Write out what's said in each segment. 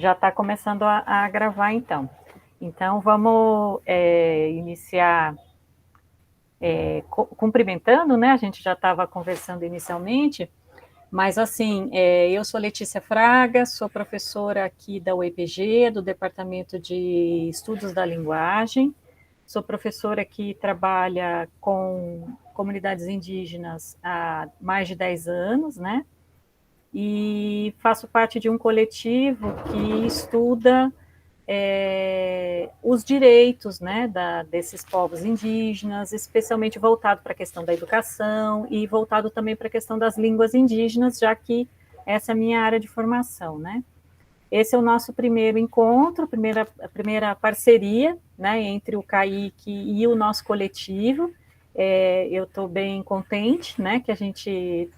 Já está começando a gravar, então. Então, vamos iniciar cumprimentando, né? A gente já estava conversando inicialmente, mas, assim, eu sou Letícia Fraga, sou professora aqui da UEPG, do Departamento de Estudos da Linguagem, sou professora que trabalha com comunidades indígenas há mais de 10 anos, né? E faço parte de um coletivo que estuda os direitos, né, desses povos indígenas, especialmente voltado para a questão da educação e voltado também para a questão das línguas indígenas, já que essa é a minha área de formação, né. Esse é o nosso primeiro encontro, a primeira parceria, né, entre o CAIC e o nosso coletivo. Eu estou bem contente, né, que a gente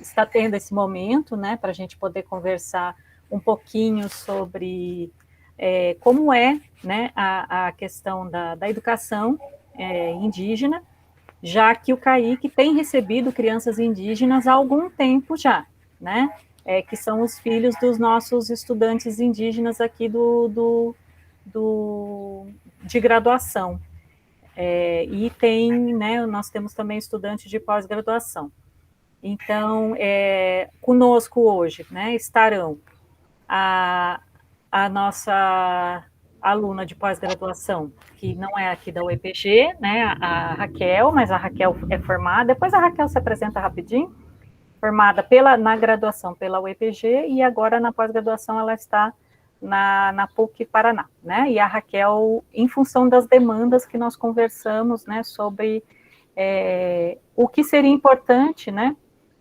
está tendo esse momento, né, para a gente poder conversar um pouquinho sobre como é, né, a questão da educação indígena, já que o CAIC tem recebido crianças indígenas há algum tempo já, né? Que são os filhos dos nossos estudantes indígenas aqui de graduação. E né, nós temos também estudantes de pós-graduação. Então, conosco hoje, né, estarão a, a nossa aluna de pós-graduação, que não é aqui da UEPG, né, a Raquel, mas a Raquel é formada, depois a Raquel se apresenta rapidinho, formada na graduação pela UEPG e agora na pós-graduação ela está na PUC Paraná, né, e a Raquel, em função das demandas que nós conversamos, né, sobre o que seria importante, né,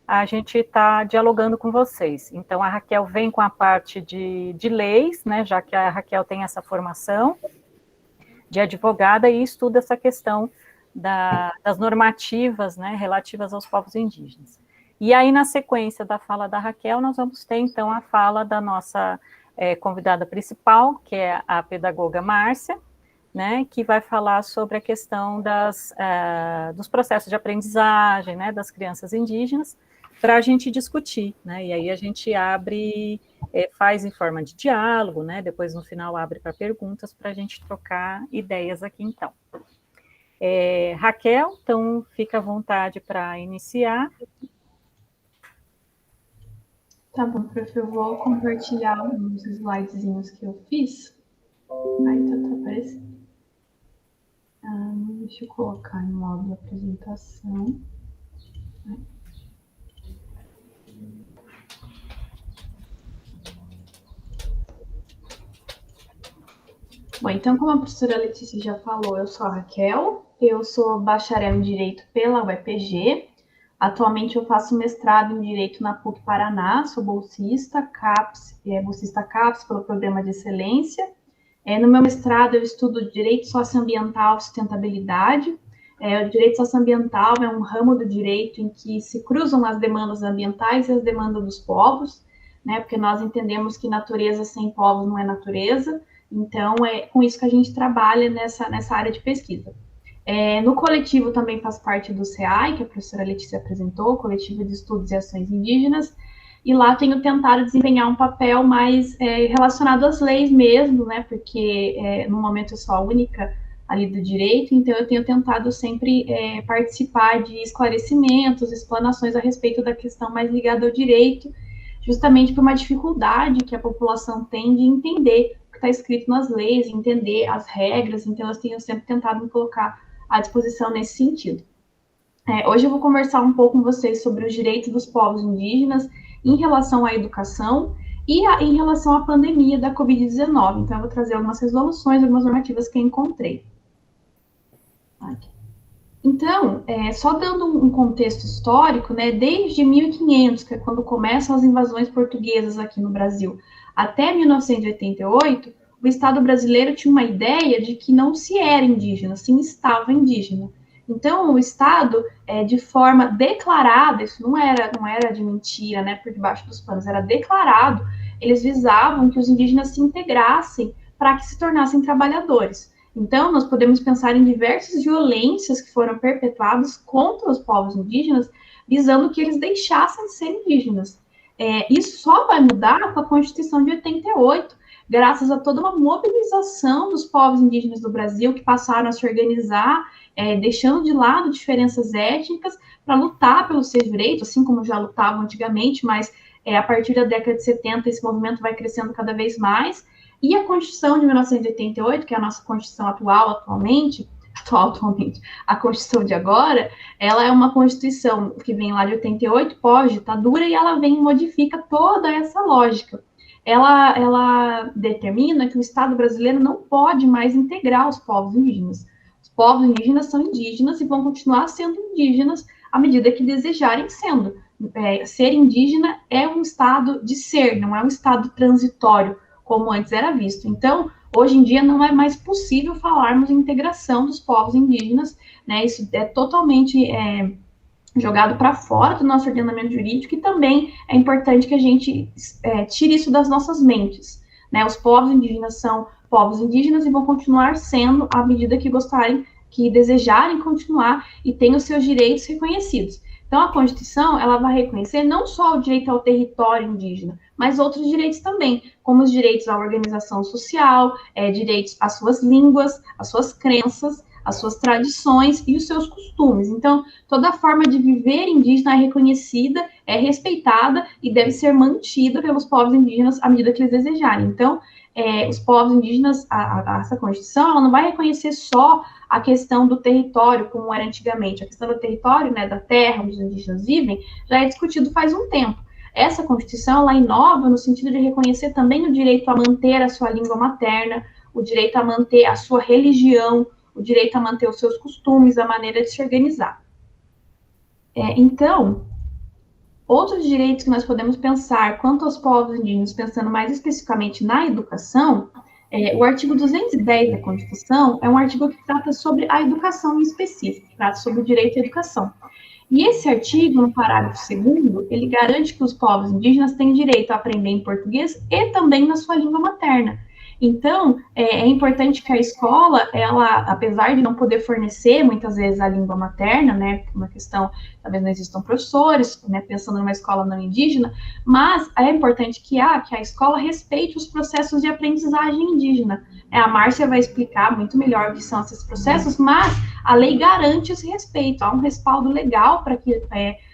a gente está dialogando com vocês. Então, a Raquel vem com a parte de leis, né, já que a Raquel tem essa formação de advogada e estuda essa questão das normativas, né, relativas aos povos indígenas. E aí, na sequência da fala da Raquel, nós vamos ter, então, a fala da nossa convidada principal, que é a pedagoga Márcia, né, que vai falar sobre a questão dos processos de aprendizagem, né, das crianças indígenas, para a gente discutir, né, e aí a gente abre, faz em forma de diálogo, né, depois no final abre para perguntas, para a gente trocar ideias aqui, então. Raquel, então fica à vontade para iniciar. Tá bom, prof, eu vou compartilhar uns slidezinhos que eu fiz. Aí tá aparecendo. Deixa eu colocar em modo apresentação. Bom, então, como a professora Letícia já falou, eu sou a Raquel, eu sou bacharel em Direito pela UEPG. Atualmente eu faço mestrado em Direito na PUC Paraná, sou bolsista CAPES pelo Programa de Excelência. No meu mestrado eu estudo Direito Socioambiental e Sustentabilidade. O direito socioambiental é um ramo do direito em que se cruzam as demandas ambientais e as demandas dos povos, né, porque nós entendemos que natureza sem povos não é natureza. Então, é com isso que a gente trabalha nessa área de pesquisa. No coletivo também faz parte do CEAI, que a professora Letícia apresentou, Coletivo de Estudos e Ações Indígenas, e lá tenho tentado desempenhar um papel mais relacionado às leis mesmo, né, porque no momento eu sou a única ali do direito, então eu tenho tentado sempre participar de esclarecimentos, explanações a respeito da questão mais ligada ao direito, justamente por uma dificuldade que a população tem de entender está escrito nas leis, entender as regras, então eu tenho sempre tentado me colocar à disposição nesse sentido. Hoje eu vou conversar um pouco com vocês sobre os direitos dos povos indígenas em relação à educação e em relação à pandemia da Covid-19. Então eu vou trazer algumas resoluções, algumas normativas que eu encontrei. Aqui. Então, só dando um contexto histórico, né, desde 1500, que é quando começam as invasões portuguesas aqui no Brasil, até 1988, o Estado brasileiro tinha uma ideia de que não se era indígena, sim estava indígena. Então, o Estado, de forma declarada, isso não era de mentira, né, por debaixo dos panos, era declarado, eles visavam que os indígenas se integrassem para que se tornassem trabalhadores. Então, nós podemos pensar em diversas violências que foram perpetuadas contra os povos indígenas, visando que eles deixassem de ser indígenas. Isso só vai mudar com a Constituição de 88, graças a toda uma mobilização dos povos indígenas do Brasil, que passaram a se organizar, deixando de lado diferenças étnicas, para lutar pelos seus direitos, assim como já lutavam antigamente, mas a partir da década de 70 esse movimento vai crescendo cada vez mais. E a Constituição de 1988, que é a nossa Constituição atualmente, a Constituição de agora, ela é uma Constituição que vem lá de 88, pós-ditadura, e ela vem e modifica toda essa lógica. Ela determina que o Estado brasileiro não pode mais integrar os povos indígenas. Os povos indígenas são indígenas e vão continuar sendo indígenas à medida que desejarem sendo. Ser indígena é um estado de ser, não é um estado transitório, como antes era visto. Então, hoje em dia não é mais possível falarmos em integração dos povos indígenas, né? Isso é totalmente jogado para fora do nosso ordenamento jurídico, e também é importante que a gente tire isso das nossas mentes, né? Os povos indígenas são povos indígenas e vão continuar sendo à medida que gostarem, que desejarem continuar e tenham os seus direitos reconhecidos. Então, a Constituição, ela vai reconhecer não só o direito ao território indígena, mas outros direitos também, como os direitos à organização social, direitos às suas línguas, às suas crenças, às suas tradições e os seus costumes. Então, toda forma de viver indígena é reconhecida, é respeitada e deve ser mantida pelos povos indígenas à medida que eles desejarem. Então, os povos indígenas, essa Constituição, ela não vai reconhecer só a questão do território, como era antigamente. A questão do território, né, da terra onde os indígenas vivem, já é discutido faz um tempo. Essa Constituição, ela inova no sentido de reconhecer também o direito a manter a sua língua materna, o direito a manter a sua religião, o direito a manter os seus costumes, a maneira de se organizar. Então, outros direitos que nós podemos pensar quanto aos povos indígenas, pensando mais especificamente na educação, o artigo 210 da Constituição é um artigo que trata sobre a educação em específico, trata sobre o direito à educação. E esse artigo, no parágrafo 2º, ele garante que os povos indígenas têm direito a aprender em português e também na sua língua materna. Então, é importante que a escola, ela, apesar de não poder fornecer muitas vezes a língua materna, né, uma questão, talvez não existam professores, né, pensando numa escola não indígena, mas é importante que a escola respeite os processos de aprendizagem indígena. A Márcia vai explicar muito melhor o que são esses processos, mas a lei garante esse respeito, há um respaldo legal para que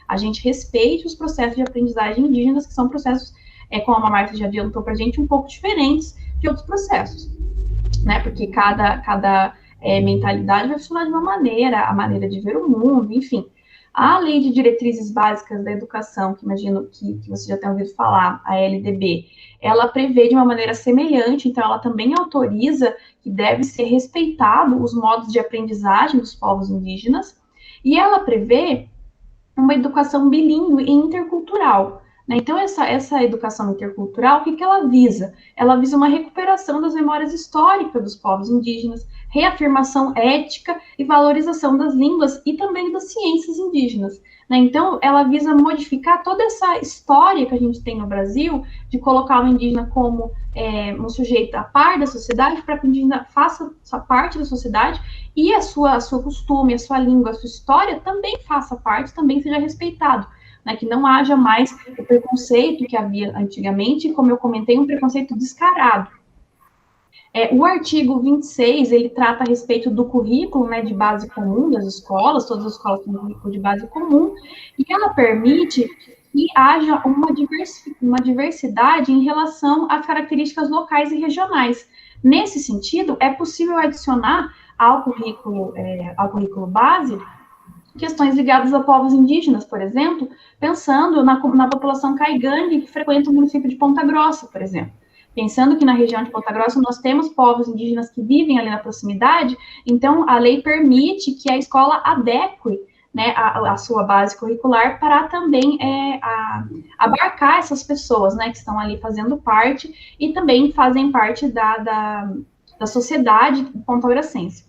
a gente respeite os processos de aprendizagem indígenas, que são processos, como a Márcia já adiantou para a gente, um pouco diferentes de outros processos, né? Porque cada mentalidade vai funcionar de uma maneira, a maneira de ver o mundo, enfim. A Lei de Diretrizes Básicas da Educação, que imagino que você já tenha ouvido falar, a LDB, ela prevê de uma maneira semelhante, então ela também autoriza que deve ser respeitado os modos de aprendizagem dos povos indígenas, e ela prevê uma educação bilíngue e intercultural. Então, essa educação intercultural, o que ela visa? Ela visa uma recuperação das memórias históricas dos povos indígenas, reafirmação ética e valorização das línguas e também das ciências indígenas. Então, ela visa modificar toda essa história que a gente tem no Brasil, de colocar o indígena como um sujeito a par da sociedade, para que o indígena faça parte da sociedade e a sua costume, a sua língua, a sua história também faça parte, também seja respeitado. Que não haja mais o preconceito que havia antigamente, como eu comentei, um preconceito descarado. O artigo 26, ele trata a respeito do currículo, né, de base comum das escolas, todas as escolas têm um currículo de base comum, e ela permite que haja uma diversidade em relação às características locais e regionais. Nesse sentido, é possível adicionar ao currículo base questões ligadas a povos indígenas, por exemplo, pensando na população caigangue que frequenta o município de Ponta Grossa, por exemplo. Pensando que na região de Ponta Grossa nós temos povos indígenas que vivem ali na proximidade, então a lei permite que a escola adeque, né, a sua base curricular para também abarcar essas pessoas, né, que estão ali fazendo parte e também fazem parte da sociedade ponta-grossense.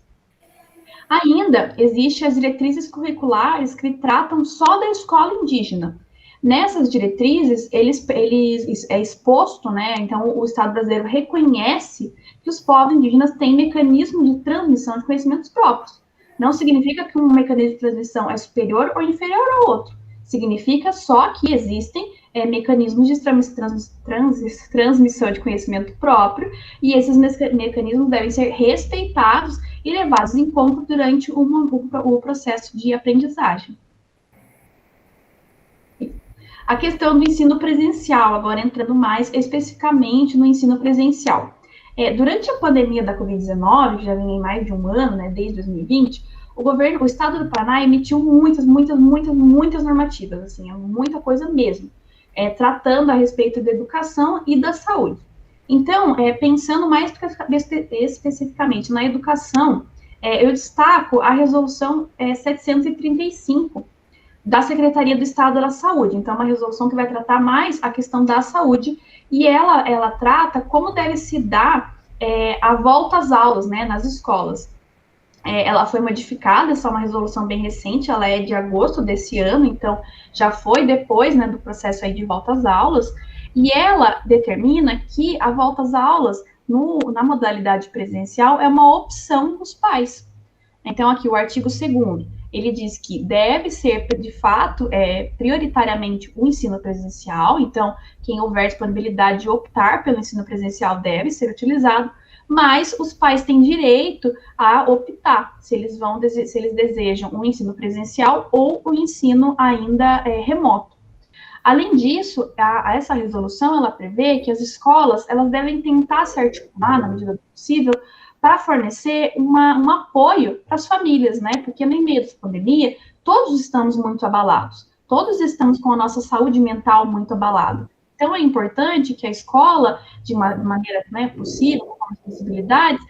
Ainda existem as diretrizes curriculares que tratam só da escola indígena. Nessas diretrizes, é exposto, né? Então, o Estado brasileiro reconhece que os povos indígenas têm mecanismo de transmissão de conhecimentos próprios. Não significa que um mecanismo de transmissão é superior ou inferior ao outro. Significa só que existem mecanismos de transmissão de conhecimento próprio, e esses mecanismos devem ser respeitados e levados em conta durante o processo de aprendizagem. A questão do ensino presencial, agora entrando mais especificamente no ensino presencial. Durante a pandemia da Covid-19, que já vem em mais de um ano, né, desde 2020, o Estado do Paraná emitiu muitas normativas, assim, muita coisa mesmo, tratando a respeito da educação e da saúde. Então, pensando mais especificamente na educação, eu destaco a resolução 735 da Secretaria do Estado da Saúde. Então, é uma resolução que vai tratar mais a questão da saúde, e ela trata como deve se dar a volta às aulas, né, nas escolas. Ela foi modificada, essa é uma resolução bem recente, ela é de agosto desse ano, então já foi depois, né, do processo aí de volta às aulas, e ela determina que a volta às aulas na modalidade presencial é uma opção dos pais. Então, aqui o artigo 2º, ele diz que deve ser, de fato, prioritariamente o ensino presencial, então, quem houver disponibilidade de optar pelo ensino presencial deve ser utilizado, mas os pais têm direito a optar se eles desejam um ensino presencial ou o ensino ainda remoto. Além disso, essa resolução, ela prevê que as escolas, elas devem tentar se articular, na medida do possível, para fornecer um apoio para as famílias, né? Porque no meio da pandemia, todos estamos muito abalados, todos estamos com a nossa saúde mental muito abalada. Então, é importante que a escola, de uma maneira, né, possível, com as possibilidades,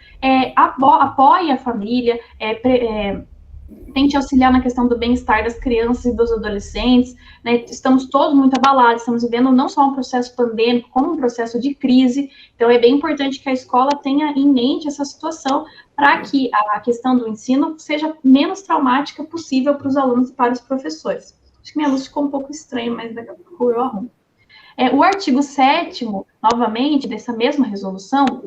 apoie a família, tente auxiliar na questão do bem-estar das crianças e dos adolescentes, né? Estamos todos muito abalados, estamos vivendo não só um processo pandêmico, como um processo de crise, então é bem importante que a escola tenha em mente essa situação para que a questão do ensino seja menos traumática possível para os alunos e para os professores. Acho que minha luz ficou um pouco estranha, mas daqui a pouco eu arrumo. O artigo 7º, novamente, dessa mesma resolução,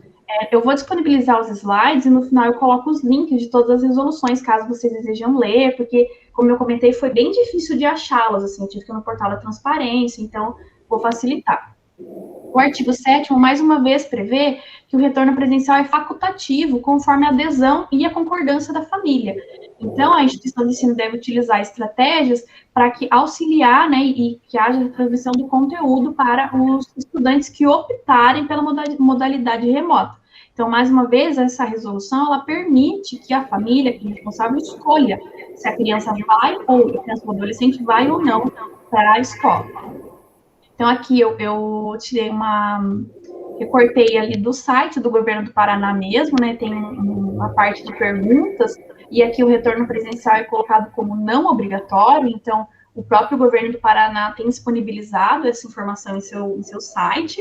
eu vou disponibilizar os slides e no final eu coloco os links de todas as resoluções, caso vocês desejam ler, porque, como eu comentei, foi bem difícil de achá-las, assim, eu tive que ir no portal da transparência, então vou facilitar. O artigo 7º, mais uma vez, prevê que o retorno presencial é facultativo, conforme a adesão e a concordância da família. Então, a instituição de ensino deve utilizar estratégias para que auxiliar, né, e que haja transmissão do conteúdo para os estudantes que optarem pela modalidade remota. Então, mais uma vez, essa resolução, ela permite que a família, que é responsável, escolha se a criança vai, ou a criança ou adolescente vai ou não para a escola. Então, aqui eu tirei recortei ali do site do governo do Paraná mesmo, né, tem uma parte de perguntas, e aqui o retorno presencial é colocado como não obrigatório, então o próprio governo do Paraná tem disponibilizado essa informação em seu site.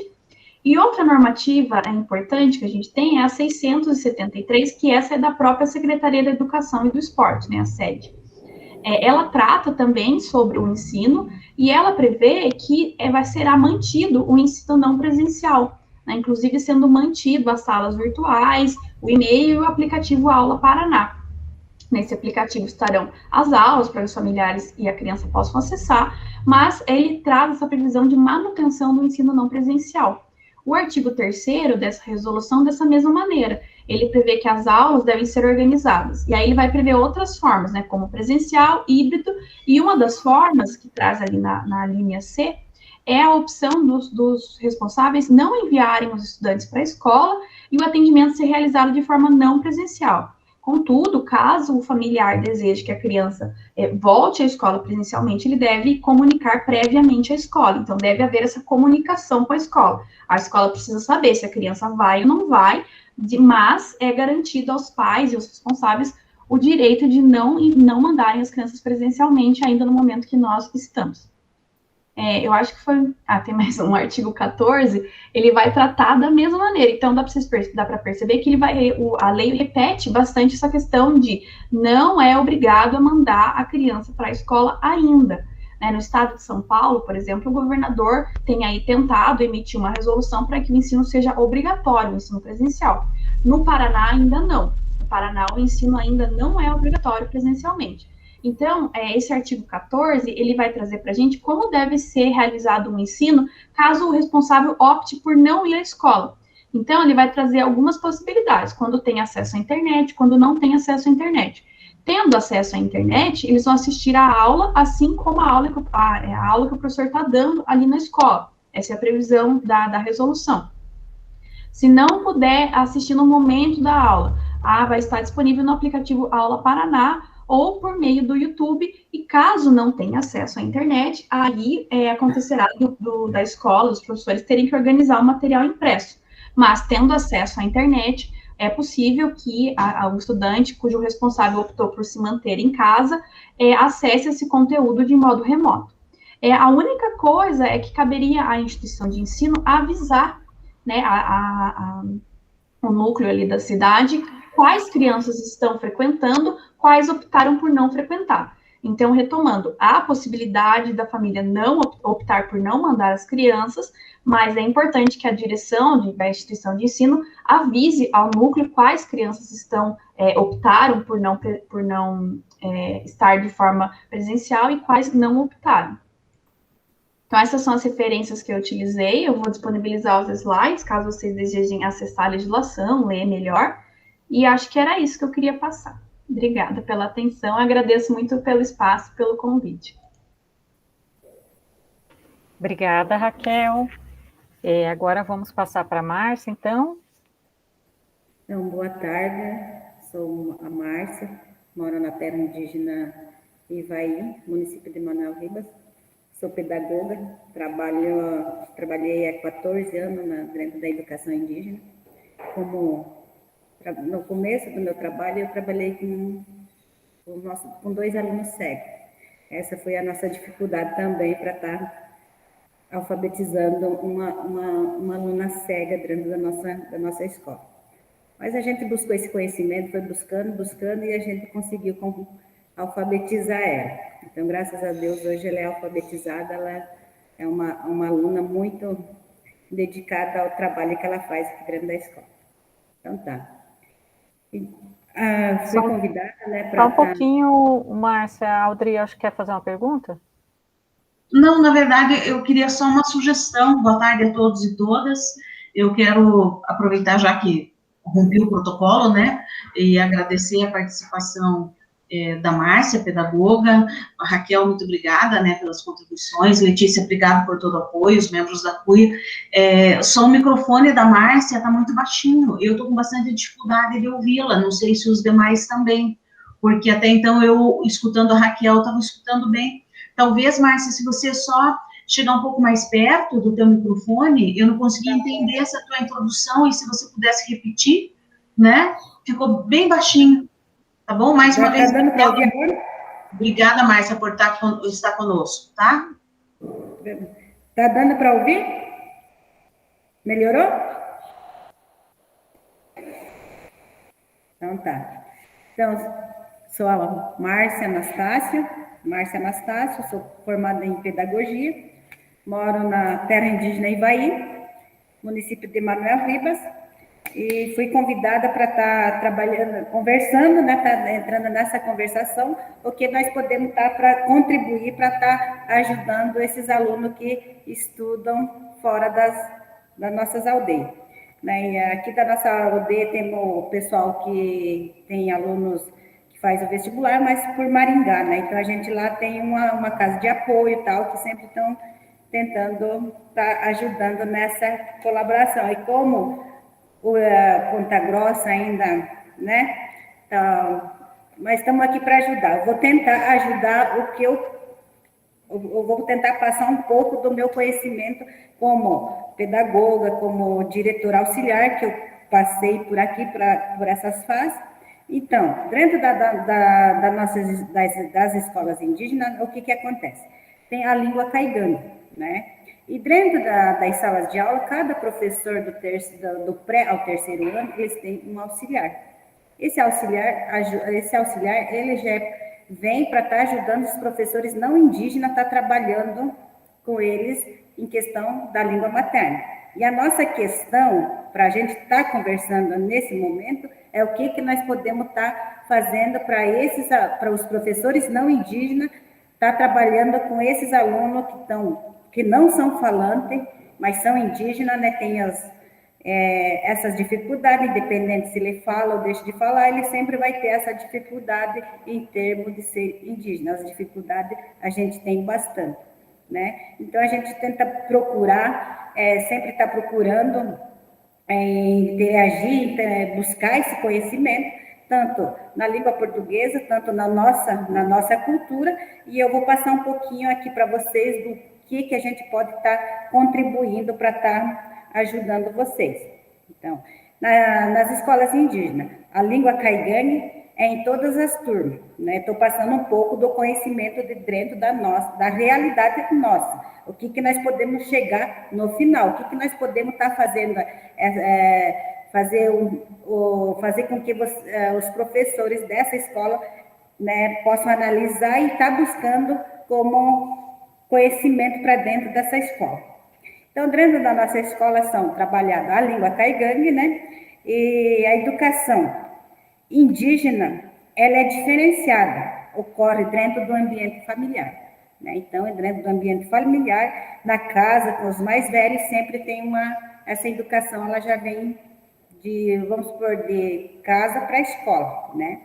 E outra normativa importante que a gente tem é a 673, que essa é da própria Secretaria da Educação e do Esporte, né, a SED. Ela trata também sobre o ensino e ela prevê que será mantido o ensino não presencial, né, inclusive sendo mantido as salas virtuais, o e-mail e o aplicativo Aula Paraná. Nesse aplicativo estarão as aulas para os familiares e a criança possam acessar, mas ele traz essa previsão de manutenção do ensino não presencial. O artigo 3º dessa resolução, dessa mesma maneira, ele prevê que as aulas devem ser organizadas, e aí ele vai prever outras formas, né, como presencial, híbrido, e uma das formas que traz ali na linha C é a opção dos responsáveis não enviarem os estudantes para a escola e o atendimento ser realizado de forma não presencial. Contudo, caso o familiar deseje que a criança volte à escola presencialmente, ele deve comunicar previamente à escola. Então, deve haver essa comunicação com a escola. A escola precisa saber se a criança vai ou não vai, mas é garantido aos pais e aos responsáveis o direito de não mandarem as crianças presencialmente ainda no momento que nós estamos. Eu acho que foi... tem mais um artigo 14, ele vai tratar da mesma maneira. Então, dá para perceber que a lei repete bastante essa questão de não é obrigado a mandar a criança para a escola ainda. No estado de São Paulo, por exemplo, o governador tem aí tentado emitir uma resolução para que o ensino seja obrigatório, o ensino presencial. No Paraná, ainda não. No Paraná, o ensino ainda não é obrigatório presencialmente. Então, esse artigo 14, ele vai trazer para a gente como deve ser realizado um ensino caso o responsável opte por não ir à escola. Então, ele vai trazer algumas possibilidades, quando tem acesso à internet, quando não tem acesso à internet. Tendo acesso à internet, eles vão assistir a aula, assim como a aula que o professor está dando ali na escola. Essa é a previsão da resolução. Se não puder assistir no momento da aula, vai estar disponível no aplicativo Aula Paraná ou por meio do YouTube, e caso não tenha acesso à internet, aí acontecerá da escola, os professores terem que organizar o material impresso. Mas, tendo acesso à internet, é possível que o estudante cujo responsável optou por se manter em casa acesse esse conteúdo de modo remoto. A única coisa é que caberia à instituição de ensino avisar, né, o núcleo ali da cidade, quais crianças estão frequentando, quais optaram por não frequentar. Então, retomando, há a possibilidade da família não optar por não mandar as crianças, mas é importante que a direção da instituição de ensino avise ao núcleo quais crianças optaram por não estar de forma presencial e quais não optaram. Então, essas são as referências que eu utilizei. Eu vou disponibilizar os slides, caso vocês desejem acessar a legislação, ler melhor. E acho que era isso que eu queria passar. Obrigada pela atenção. Agradeço muito pelo espaço, pelo convite. Obrigada, Raquel. Agora vamos passar para a Márcia, então. Então, boa tarde. Sou a Márcia, moro na terra indígena Ivaí, município de Manoel Ribas. Sou pedagoga, trabalhei há 14 anos dentro da educação indígena. No começo do meu trabalho, eu trabalhei com 2 alunos cegos. Essa foi a nossa dificuldade também para estar alfabetizando uma aluna cega dentro da nossa escola. Mas a gente buscou esse conhecimento, foi buscando, e a gente conseguiu alfabetizar ela. Então, graças a Deus, hoje ela é alfabetizada, ela é uma aluna muito dedicada ao trabalho que ela faz aqui dentro da escola. Então, tá. Fui convidada, né, para... Só um pouquinho, Márcia. A Audrey, acho que quer fazer uma pergunta? Não, na verdade, eu queria só uma sugestão. Boa tarde a todos e todas. Eu quero aproveitar, já que rompi o protocolo, né, e agradecer a participação da Márcia, pedagoga. A Raquel, muito obrigada, né, pelas contribuições. Letícia, obrigada por todo o apoio, os membros da CUI. Só o microfone da Márcia está muito baixinho. Eu estou com bastante dificuldade de ouvi-la, não sei se os demais também, porque até então eu, escutando a Raquel, estava escutando bem. Talvez, Márcia, se você só chegar um pouco mais perto do teu microfone, eu não consegui entender essa tua introdução, e se você pudesse repetir, né? Ficou bem baixinho, tá bom? Mais uma vez, obrigada, Márcia, por estar conosco, tá? Tá dando para ouvir? Melhorou? Então, tá. Então, sou a Márcia Anastácio, sou formada em pedagogia, moro na terra indígena Ivaí, município de Manoel Ribas, e fui convidada para estar trabalhando, conversando, né, entrando nessa conversação, porque nós podemos estar para contribuir, para estar ajudando esses alunos que estudam fora das nossas aldeias. Né? E aqui da nossa aldeia temos o pessoal que tem alunos faz o vestibular, mas por Maringá, né? Então, a gente lá tem uma casa de apoio e tal, que sempre estão tentando estar ajudando nessa colaboração. E como Ponta Grossa ainda, né? Então, mas estamos aqui para ajudar. Eu vou tentar ajudar eu vou tentar passar um pouco do meu conhecimento como pedagoga, como diretora auxiliar, que eu passei por aqui, por essas fases. Então, dentro das escolas indígenas, o que acontece? Tem a língua caiganga, né? E dentro das salas de aula, cada professor do pré ao terceiro ano, eles têm um auxiliar. Esse auxiliar, ele já vem para estar ajudando os professores não indígenas, estar trabalhando com eles em questão da língua materna. E a nossa questão para a gente estar conversando nesse momento é o que nós podemos estar fazendo para os professores não indígenas estar trabalhando com esses alunos que não são falantes, mas são indígenas, né? Tem essas dificuldades, independente se ele fala ou deixa de falar, ele sempre vai ter essa dificuldade em termos de ser indígena. As dificuldades a gente tem bastante, né? Então, a gente tenta procurar, sempre está procurando interagir, buscar esse conhecimento, tanto na língua portuguesa, tanto na nossa cultura, e eu vou passar um pouquinho aqui para vocês do que a gente pode estar contribuindo para estar ajudando vocês. Então, nas escolas indígenas, a língua caigangue é em todas as turmas, né? Estou passando um pouco do conhecimento de dentro da realidade nossa. O que nós podemos chegar no final, o que nós podemos estar fazendo, fazer com que os professores dessa escola, né, possam analisar e estar buscando como conhecimento para dentro dessa escola. Então, dentro da nossa escola são trabalhadas a língua caigangue, né? E a educação indígena, ela é diferenciada, ocorre dentro do ambiente familiar, né? Então, dentro do ambiente familiar, na casa, com os mais velhos, sempre tem essa educação, ela já vem vamos supor, de casa para a escola, né?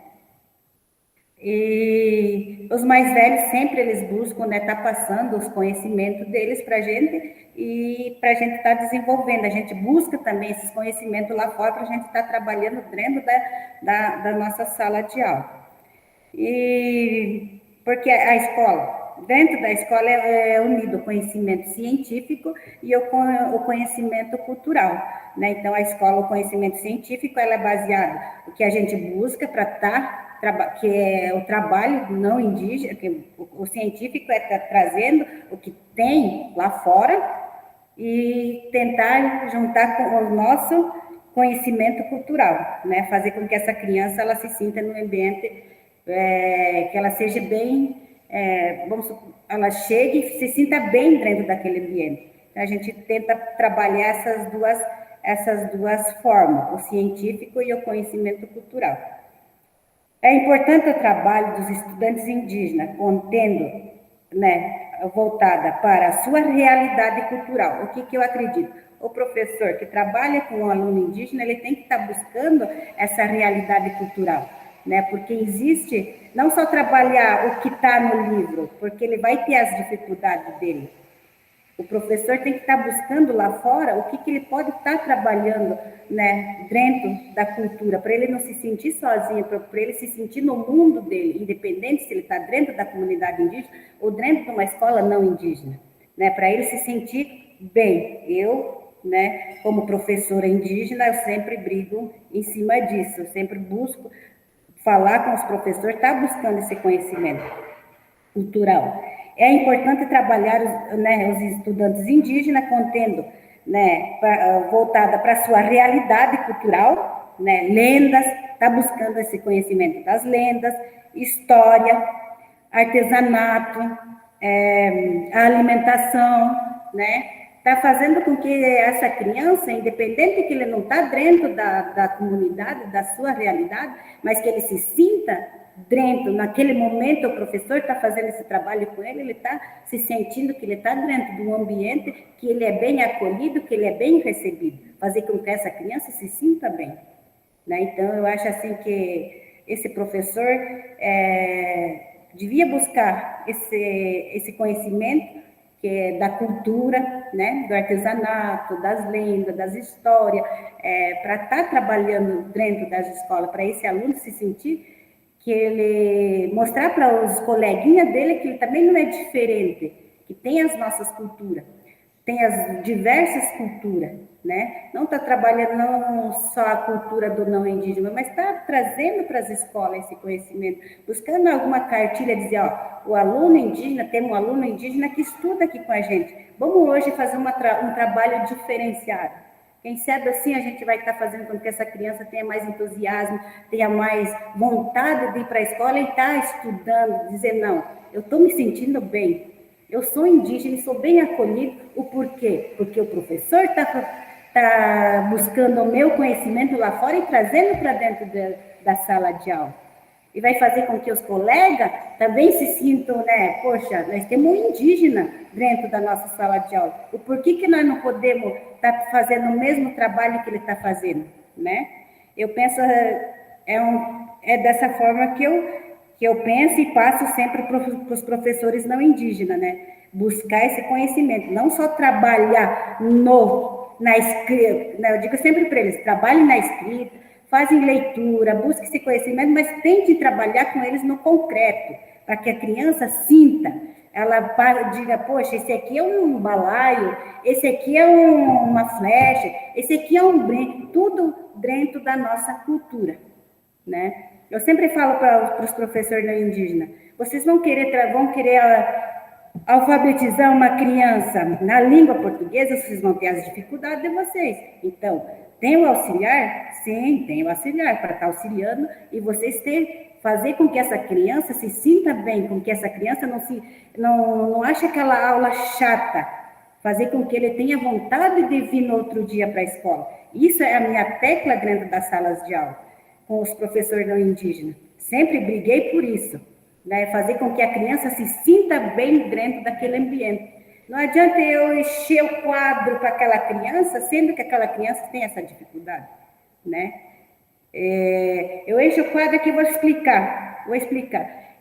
E os mais velhos sempre eles buscam, né, tá passando os conhecimentos deles para a gente e para a gente estar desenvolvendo. A gente busca também esses conhecimentos lá fora para a gente estar trabalhando dentro da nossa sala de aula. E porque a escola, dentro da escola é unido o conhecimento científico e o conhecimento cultural, né? Então a escola, o conhecimento científico, ela é baseado no que a gente busca para estar que é o trabalho não indígena, que o científico é estar trazendo o que tem lá fora e tentar juntar com o nosso conhecimento cultural, né? Fazer com que essa criança ela se sinta no ambiente, que ela seja bem, ela chegue e se sinta bem dentro daquele ambiente. Então, a gente tenta trabalhar essas duas formas, o científico e o conhecimento cultural. É importante o trabalho dos estudantes indígenas, contendo, né, voltada para a sua realidade cultural. O que eu acredito? O professor que trabalha com um aluno indígena, ele tem que estar buscando essa realidade cultural, né? Porque existe, não só trabalhar o que está no livro, porque ele vai ter as dificuldades dele. O professor tem que estar buscando lá fora o que ele pode estar trabalhando, né, dentro da cultura, para ele não se sentir sozinho, para ele se sentir no mundo dele, independente se ele está dentro da comunidade indígena ou dentro de uma escola não indígena, né, para ele se sentir bem. Eu, né, como professora indígena, eu sempre brigo em cima disso, eu sempre busco falar com os professores, estar buscando esse conhecimento cultural. É importante trabalhar os estudantes indígenas, contendo, né, voltada para a sua realidade cultural, né, lendas, está buscando esse conhecimento das lendas, história, artesanato, a alimentação, né, está fazendo com que essa criança, independente que ele não está dentro da comunidade, da sua realidade, mas que ele se sinta dentro, naquele momento o professor está fazendo esse trabalho com ele está se sentindo que ele está dentro de um ambiente que ele é bem acolhido, que ele é bem recebido, fazer com que essa criança se sinta bem, né? Então, eu acho assim que esse professor devia buscar esse conhecimento que é da cultura, né, do artesanato, das lendas, das histórias, para estar trabalhando dentro das escolas, para esse aluno se sentir que ele mostrar para os coleguinhas dele que ele também não é diferente, que tem as nossas culturas, tem as diversas culturas, né? Não está trabalhando não só a cultura do não indígena, mas está trazendo para as escolas esse conhecimento, buscando alguma cartilha, dizer, ó, o aluno indígena, tem um aluno indígena que estuda aqui com a gente, vamos hoje fazer um trabalho diferenciado. Quem sabe assim a gente vai estar fazendo com que essa criança tenha mais entusiasmo, tenha mais vontade de ir para a escola e estar estudando, dizer, não, eu estou me sentindo bem, eu sou indígena e sou bem acolhido. O porquê? Porque o professor está tá buscando o meu conhecimento lá fora e trazendo para dentro da sala de aula. E vai fazer com que os colegas também se sintam, né? Poxa, nós temos um indígena dentro da nossa sala de aula. O porquê que nós não podemos estar fazendo o mesmo trabalho que ele está fazendo, né? Eu penso, é dessa forma que eu penso e passo sempre para os professores não indígenas, né? Buscar esse conhecimento, não só trabalhar na escrita, né? Eu digo sempre para eles, trabalhem na escrita, fazem leitura, busquem esse conhecimento, mas tente trabalhar com eles no concreto, para que a criança sinta, ela diga, poxa, esse aqui é um balaio, esse aqui é uma flecha, esse aqui é um brinco, tudo dentro da nossa cultura, né? Eu sempre falo para os professores não indígenas, vocês vão querer alfabetizar uma criança na língua portuguesa, vocês vão ter as dificuldades de vocês. Então, tem o auxiliar? Sim, tem o auxiliar para estar auxiliando e vocês fazer com que essa criança se sinta bem, com que essa criança não ache aquela aula chata, fazer com que ele tenha vontade de vir no outro dia para a escola. Isso é a minha tecla dentro das salas de aula, com os professores não indígenas. Sempre briguei por isso, né? Fazer com que a criança se sinta bem dentro daquele ambiente. Não adianta eu encher o quadro para aquela criança, sendo que aquela criança tem essa dificuldade, né? Eu encho o quadro aqui e vou explicar.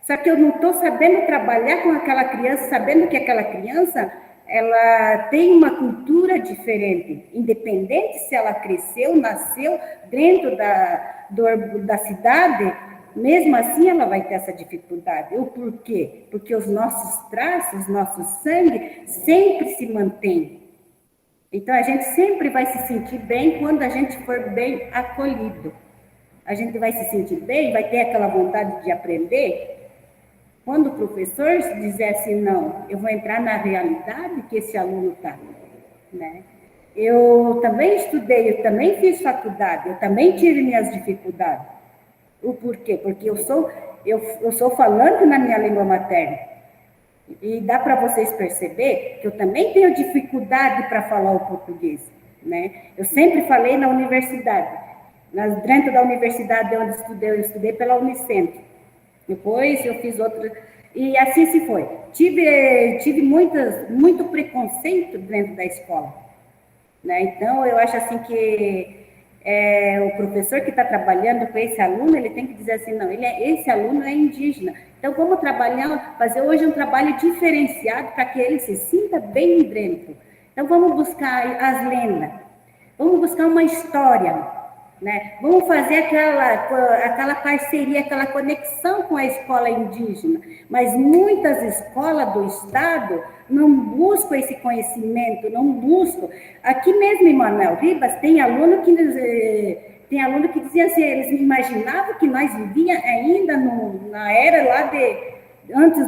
Só que eu não estou sabendo trabalhar com aquela criança, sabendo que aquela criança, ela tem uma cultura diferente, independente se ela cresceu, nasceu dentro da cidade, mesmo assim ela vai ter essa dificuldade. O porquê? Porque os nossos traços, nosso sangue sempre se mantém. Então a gente sempre vai se sentir bem quando a gente for bem acolhido. A gente vai se sentir bem, vai ter aquela vontade de aprender. Quando o professor dizer assim, não, eu vou entrar na realidade que esse aluno está, né? Eu também estudei, eu também fiz faculdade, eu também tive minhas dificuldades. O porquê? Porque eu sou falante na minha língua materna. E dá para vocês perceber que eu também tenho dificuldade para falar o português, né? Eu sempre falei na universidade. Dentro da universidade onde eu estudei pela Unicentro. Depois eu fiz outra, e assim se foi. Tive muito preconceito dentro da escola, né? Então, eu acho assim que o professor que está trabalhando com esse aluno, ele tem que dizer assim, não, esse aluno é indígena. Então, vamos fazer hoje um trabalho diferenciado para que ele se sinta bem dentro. Então, vamos buscar as lendas, vamos buscar uma história, né? Vamos fazer aquela parceria, aquela conexão com a escola indígena, mas muitas escolas do estado não buscam esse conhecimento, não buscam. Aqui mesmo em Manoel Ribas tem aluno que dizia assim, eles imaginavam que nós vivíamos ainda na era lá antes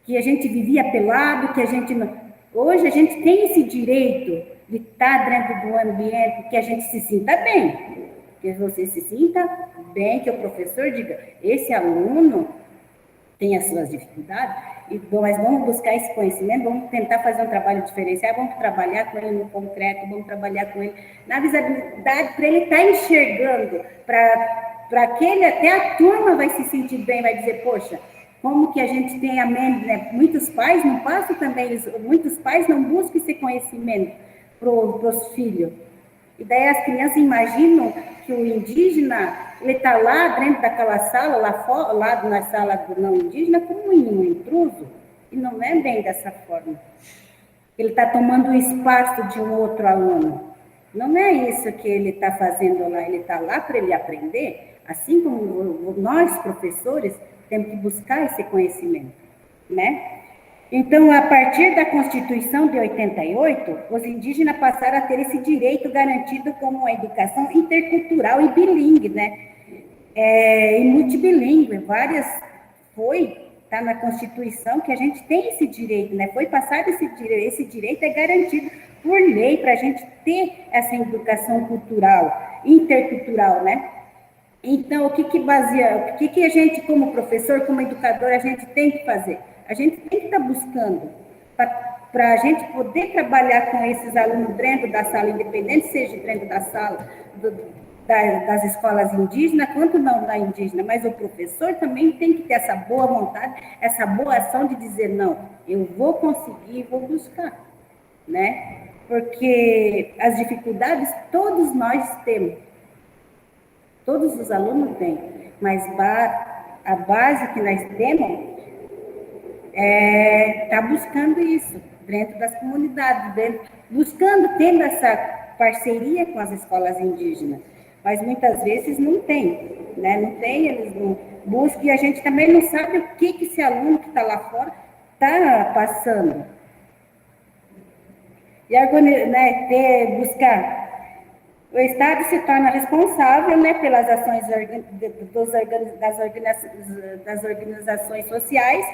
que a gente vivia pelado, que a gente não... Hoje a gente tem esse direito de estar dentro do ambiente que a gente se sinta bem, que você se sinta bem, que o professor diga, esse aluno tem as suas dificuldades, mas vamos buscar esse conhecimento, vamos tentar fazer um trabalho diferenciado, vamos trabalhar com ele no concreto, vamos trabalhar com ele na visibilidade, para ele estar enxergando, para que ele, até a turma vai se sentir bem, vai dizer, poxa, como que a gente tem a mente, né? Muitos pais não passam também, muitos pais não buscam esse conhecimento para os filhos. E daí as crianças imaginam que o indígena, ele está lá dentro daquela sala, lá na sala do não indígena, como um intruso. E não é bem dessa forma. Ele está tomando o espaço de um outro aluno. Não é isso que ele está fazendo lá, ele está lá para ele aprender, assim como nós, professores, temos que buscar esse conhecimento, né? Então, a partir da Constituição de 88, os indígenas passaram a ter esse direito garantido como a educação intercultural e bilingue, né? E multibilíngue, está na Constituição que a gente tem esse direito, né? Foi passado esse direito é garantido por lei para a gente ter essa educação cultural, intercultural, né? Então, o que a gente, como professor, como educador, a gente tem que fazer? A gente tem que estar buscando para a gente poder trabalhar com esses alunos dentro da sala, independente seja dentro da sala das escolas indígenas, quanto não da indígena, mas o professor também tem que ter essa boa vontade, essa boa ação de dizer, não, eu vou conseguir, vou buscar, né? Porque as dificuldades todos nós temos, todos os alunos têm, mas a base que nós temos está buscando isso, dentro das comunidades, tendo essa parceria com as escolas indígenas, mas muitas vezes não tem, né? Não tem, eles não buscam, e a gente também não sabe o que esse aluno que está lá fora está passando. E buscar. O Estado se torna responsável, né, pelas ações das organizações sociais,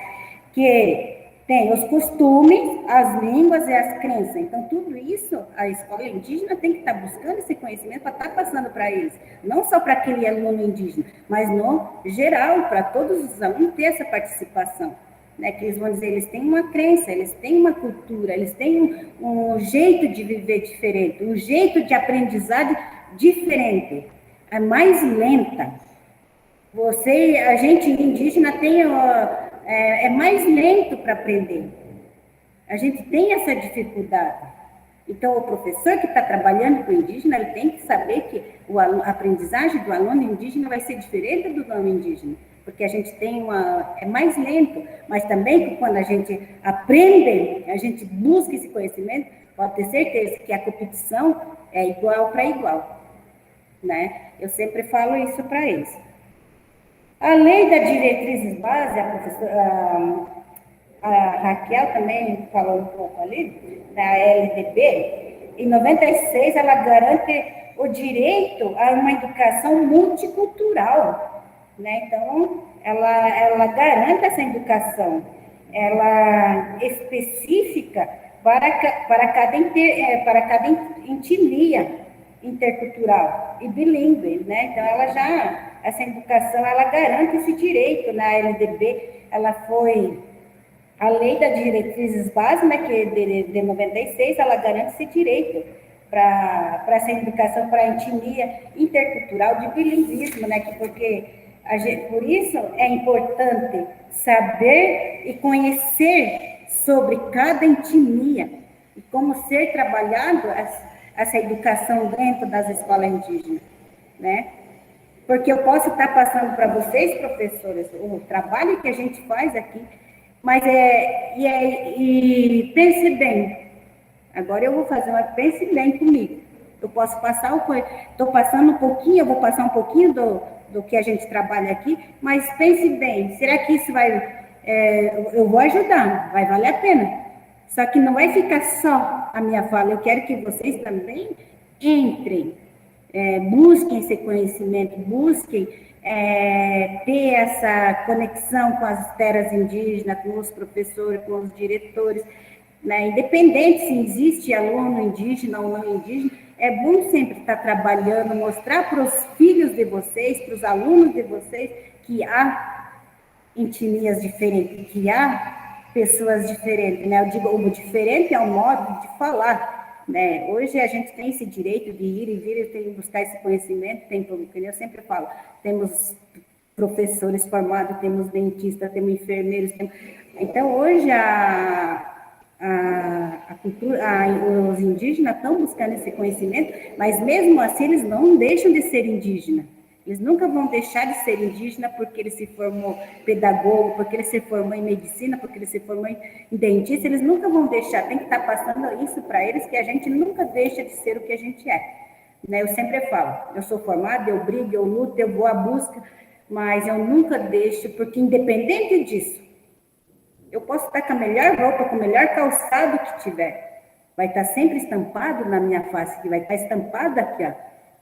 que tem os costumes, as línguas e as crenças. Então, tudo isso, a escola indígena tem que estar buscando esse conhecimento para estar passando para eles. Não só para aquele aluno indígena, mas no geral, para todos os alunos ter essa participação. Né, que eles vão dizer, eles têm uma crença, eles têm uma cultura, eles têm um jeito de viver diferente, um jeito de aprendizagem diferente, é mais lenta. A gente indígena é mais lento para aprender. A gente tem essa dificuldade. Então, o professor que está trabalhando com o indígena, ele tem que saber que a aprendizagem do aluno indígena vai ser diferente do aluno indígena. Porque a gente é mais lento, mas também que quando a gente aprende, a gente busca esse conhecimento, pode ter certeza que a competição é igual para igual, né? Eu sempre falo isso para eles. A lei da diretrizes base, a Raquel também falou um pouco ali, da LDB, em 96 ela garante o direito a uma educação multicultural, né? Então, ela garante essa educação, ela específica para cada etnia intercultural e bilíngue, né? Então, essa educação, ela garante esse direito na LDB, a lei das diretrizes básicas, né, que é de 96, ela garante esse direito para essa educação para a etnia intercultural de bilinguismo, né? Porque por isso é importante saber e conhecer sobre cada etnia e como ser trabalhado essa educação dentro das escolas indígenas, né? Porque eu posso estar passando para vocês, professores, o trabalho que a gente faz aqui, mas pense bem. Agora eu vou fazer pense bem comigo. Eu posso passar estou passando um pouquinho, eu vou passar um pouquinho do que a gente trabalha aqui, mas pense bem, será que isso eu vou ajudar, vai valer a pena. Só que não vai ficar só a minha fala, eu quero que vocês também entrem, busquem esse conhecimento, busquem ter essa conexão com as terras indígenas, com os professores, com os diretores, né? Independente se existe aluno indígena ou não indígena, é bom sempre estar trabalhando, mostrar para os filhos de vocês, para os alunos de vocês, que há etnias diferentes, que há pessoas diferentes, né? Eu digo, o diferente é o modo de falar, né? Hoje a gente tem esse direito de ir e vir, tem que buscar esse conhecimento, como eu sempre falo, temos professores formados, temos dentistas, temos enfermeiros, então hoje os indígenas estão buscando esse conhecimento, mas mesmo assim eles não deixam de ser indígenas. Eles nunca vão deixar de ser indígena porque ele se formou pedagogo, porque ele se formou em medicina, porque ele se formou em dentista. Eles nunca vão deixar, tem que estar passando isso para eles, que a gente nunca deixa de ser o que a gente é. Né? Eu sempre falo, eu sou formada, eu brigo, eu luto, eu vou à busca, mas eu nunca deixo, porque independente disso, eu posso estar com a melhor roupa, com o melhor calçado que tiver. Vai estar sempre estampado na minha face, que vai estar estampado aqui, ó,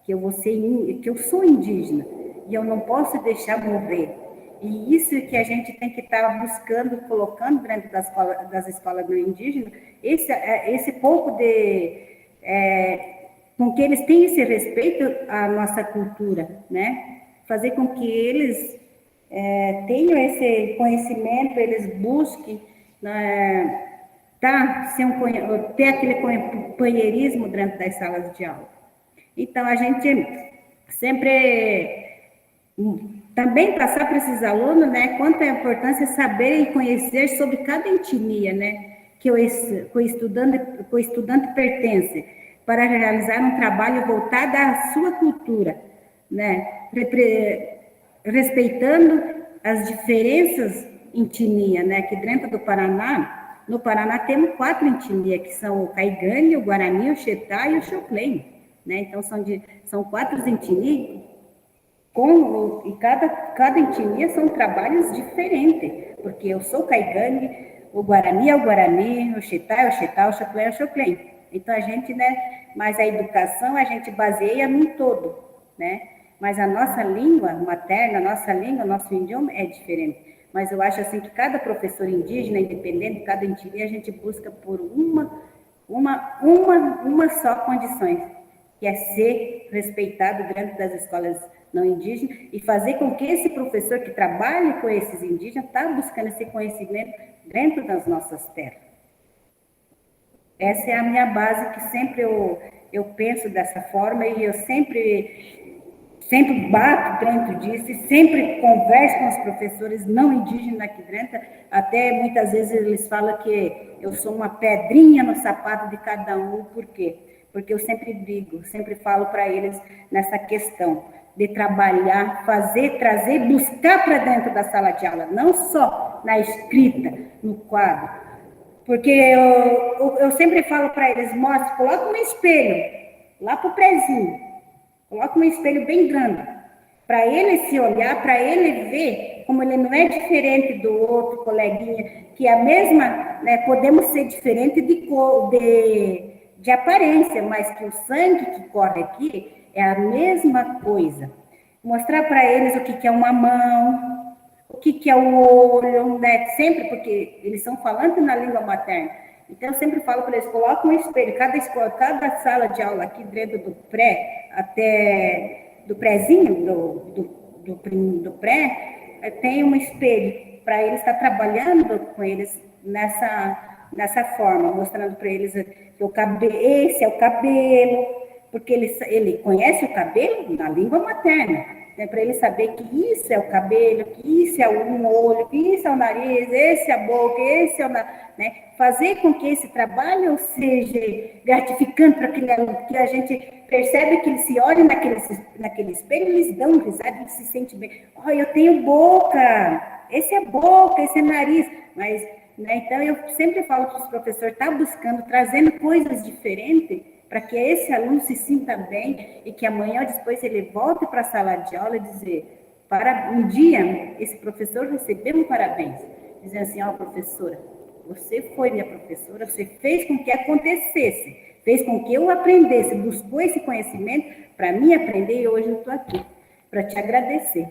que eu sou indígena. E eu não posso deixar morrer. E isso que a gente tem que estar buscando, colocando dentro das escolas do indígena, esse pouco com que eles tenham esse respeito à nossa cultura, né? Fazer com que eles tenham esse conhecimento, eles busquem, né, ter aquele companheirismo dentro das salas de aula. Então, a gente sempre também passar para esses alunos, né, quanto é a importância de saber e conhecer sobre cada etnia, né, que o estudante pertence, para realizar um trabalho voltado à sua cultura, né, respeitando as diferenças em etnia, né, que dentro do Paraná, no Paraná temos 4 etnias, que são o Caigane, o Guarani, o Xetá e o Xoclen, né, então são 4 etnias, e cada etnia são trabalhos diferentes, porque eu sou Caigane, o Guarani é o Guarani, o Xetá é o Xetá, o Xoclen é o Xoclen. Então, a gente, né, mas a educação a gente baseia num todo, né, mas a nossa língua materna, a nossa língua, o nosso idioma é diferente. Mas eu acho assim que cada professor indígena, independente, cada etnia, a gente busca por uma só condições, que é ser respeitado dentro das escolas não indígenas e fazer com que esse professor que trabalhe com esses indígenas está buscando esse conhecimento dentro das nossas terras. Essa é a minha base, que sempre eu penso dessa forma, e eu sempre bato dentro disso, e sempre converso com os professores não indígenas aqui dentro, até muitas vezes eles falam que eu sou uma pedrinha no sapato de cada um. Por quê? Porque eu sempre digo, sempre falo para eles nessa questão de trabalhar, fazer, trazer, buscar para dentro da sala de aula, não só na escrita, no quadro. Porque eu sempre falo para eles, mostra, coloca um espelho lá para o prezinho, coloca um espelho bem grande, para ele se olhar, para ele ver como ele não é diferente do outro coleguinha, que a mesma, né, podemos ser diferentes de aparência, mas que o sangue que corre aqui é a mesma coisa. Mostrar para eles o que é uma mão, o que é o olho, né? Sempre, porque eles são falantes na língua materna. Então, eu sempre falo para eles, coloca um espelho, cada sala de aula aqui dentro do pré, até do prézinho, do pré, tem um espelho, para eles estar trabalhando com eles nessa forma, mostrando para eles que esse é o cabelo, porque ele conhece o cabelo na língua materna, né, para ele saber que isso é o cabelo, que isso é um olho, que isso é o nariz, esse é a boca, esse é o... Né, fazer com que esse trabalho seja gratificante para aquele aluno, porque a gente percebe que eles se olham naquele espelho, eles dão risada, eles se sentem bem. Eu tenho boca, esse é boca, esse é nariz, mas... Né, então, eu sempre falo para os professores, está buscando, trazendo coisas diferentes, para que esse aluno se sinta bem e que amanhã ou depois ele volte para a sala de aula e dizer, um dia, esse professor recebeu um parabéns, dizer assim, professora, você foi minha professora, você fez com que acontecesse, fez com que eu aprendesse, buscou esse conhecimento para mim aprender, e hoje eu estou aqui, para te agradecer.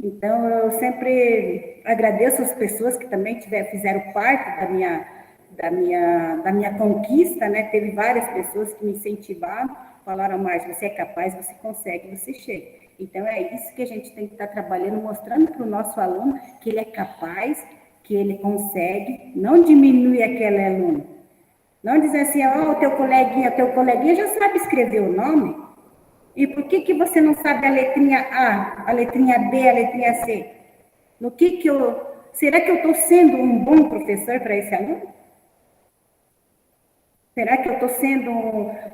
Então, eu sempre agradeço as pessoas que também fizeram parte da minha conquista, né? Teve várias pessoas que me incentivaram, falaram, Márcia, você é capaz, você consegue, você chega. Então, é isso que a gente tem que estar trabalhando, mostrando para o nosso aluno que ele é capaz, que ele consegue, não diminuir aquele aluno. Não dizer assim, o teu coleguinha já sabe escrever o nome, e por que você não sabe a letrinha A, a letrinha B, a letrinha C? Será que eu estou sendo um bom professor para esse aluno? Será que eu estou sendo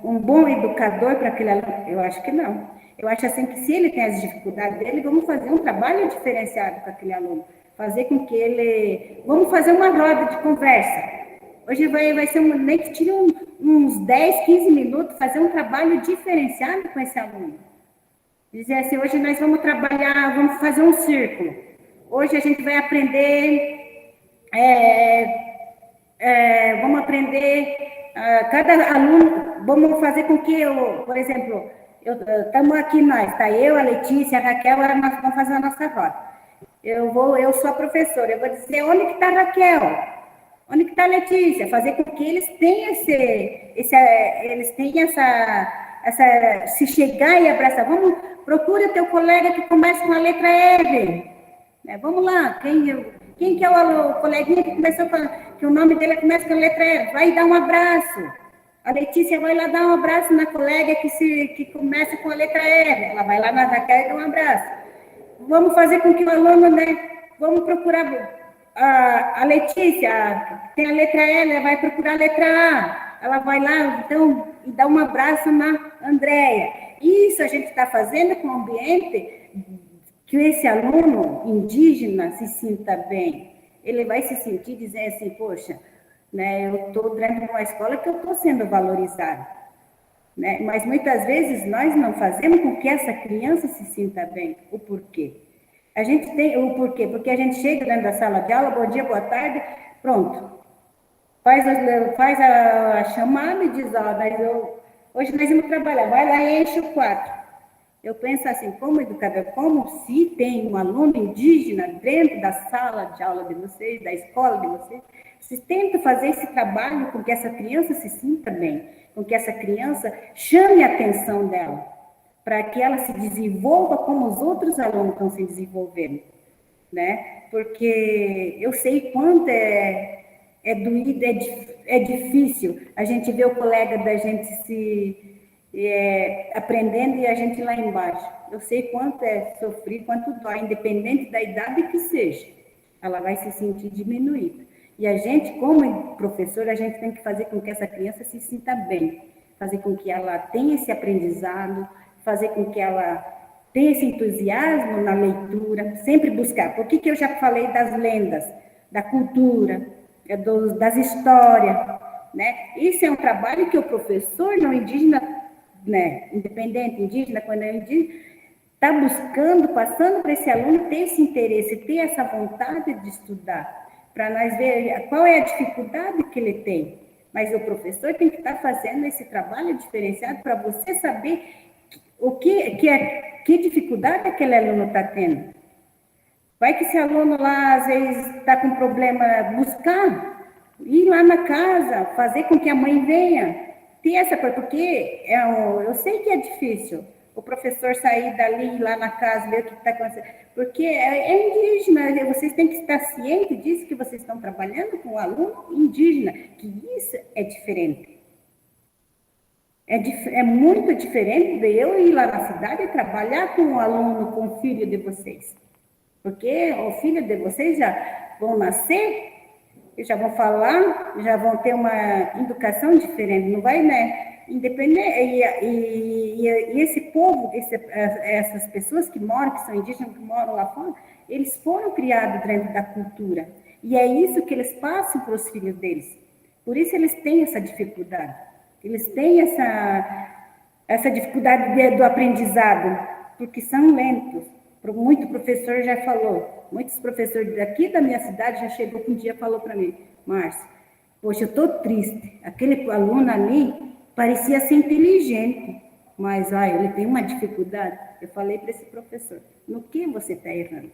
um bom educador para aquele aluno? Eu acho que não. Eu acho assim que se ele tem as dificuldades dele, vamos fazer um trabalho diferenciado com aquele aluno. Fazer com que vamos fazer uma roda de conversa. Hoje vai ser nem que tire uns 10, 15 minutos, fazer um trabalho diferenciado com esse aluno. Dizer assim, hoje nós vamos trabalhar, vamos fazer um círculo. Hoje a gente vai aprender, cada aluno, vamos fazer com que por exemplo, estamos aqui nós, tá eu, a Letícia, a Raquel, agora nós vamos fazer a nossa roda. Eu sou a professora, eu vou dizer, onde que está a Raquel? Onde que está a Letícia? Fazer com que eles tenham se chegar e abraçar. Procura teu colega que começa com a letra R. Vamos lá, Quem que é o coleguinha que começou que o nome dele começa com a letra E? Vai dar um abraço. A Letícia vai lá dar um abraço na colega que começa com a letra E. Ela vai lá na Raquel e dá um abraço. Vamos fazer com que o aluno, né? Vamos procurar a Letícia, tem a letra E, ela vai procurar a letra A. Ela vai lá, então, e dá um abraço na Andréia. Isso a gente está fazendo com o ambiente que esse aluno indígena se sinta bem. Ele vai se sentir dizer assim, poxa, né, eu estou dentro de uma escola que eu estou sendo valorizado. Né? Mas muitas vezes nós não fazemos com que essa criança se sinta bem. O porquê? A gente tem o porquê? Porque a gente chega dentro da sala de aula, bom dia, boa tarde, pronto. Faz a chamada e diz, hoje nós vamos trabalhar, vai lá e enche o quadro. Eu penso assim, como educador, como se tem um aluno indígena dentro da sala de aula de vocês, da escola de vocês, se tenta fazer esse trabalho com que essa criança se sinta bem, com que essa criança chame a atenção dela, para que ela se desenvolva como os outros alunos estão se desenvolvendo, né? Porque eu sei quanto é doído, é difícil a gente ver o colega da gente aprendendo e a gente lá embaixo. Eu sei quanto é sofrer, quanto dói, independente da idade que seja. Ela vai se sentir diminuída. E a gente, como professor, a gente tem que fazer com que essa criança se sinta bem, fazer com que ela tenha esse aprendizado, fazer com que ela tenha esse entusiasmo na leitura, sempre buscar. Por que eu já falei das lendas, da cultura, das histórias, né? Isso é um trabalho que o professor não indígena, né, independente, indígena, quando é indígena, está buscando, passando para esse aluno ter esse interesse, ter essa vontade de estudar, para nós ver qual é a dificuldade que ele tem. Mas o professor tem que estar fazendo esse trabalho diferenciado para você saber que dificuldade aquele aluno está tendo. Vai que esse aluno lá, às vezes, está com problema, buscar, ir lá na casa, fazer com que a mãe venha, ter essa coisa, porque eu sei que é difícil o professor sair dali, ir lá na casa, ver o que está acontecendo, porque é indígena, vocês têm que estar cientes disso, que vocês estão trabalhando com o aluno indígena, que isso é diferente. É muito diferente de eu ir lá na cidade e trabalhar com o aluno, com o filho de vocês. Porque o filho de vocês já vão nascer, já vão falar, já vão ter uma educação diferente, não vai, né? Independente, e esse povo, essas pessoas que são indígenas, que moram lá fora, eles foram criados dentro da cultura. E é isso que eles passam para os filhos deles. Por isso eles têm essa dificuldade. Eles têm essa dificuldade do aprendizado, porque são lentos. Muito professor já falou, muitos professores daqui da minha cidade já chegou um dia e falou para mim, Márcia, poxa, eu estou triste, aquele aluno ali parecia ser inteligente, mas ele tem uma dificuldade. Eu falei para esse professor, no que você está errando?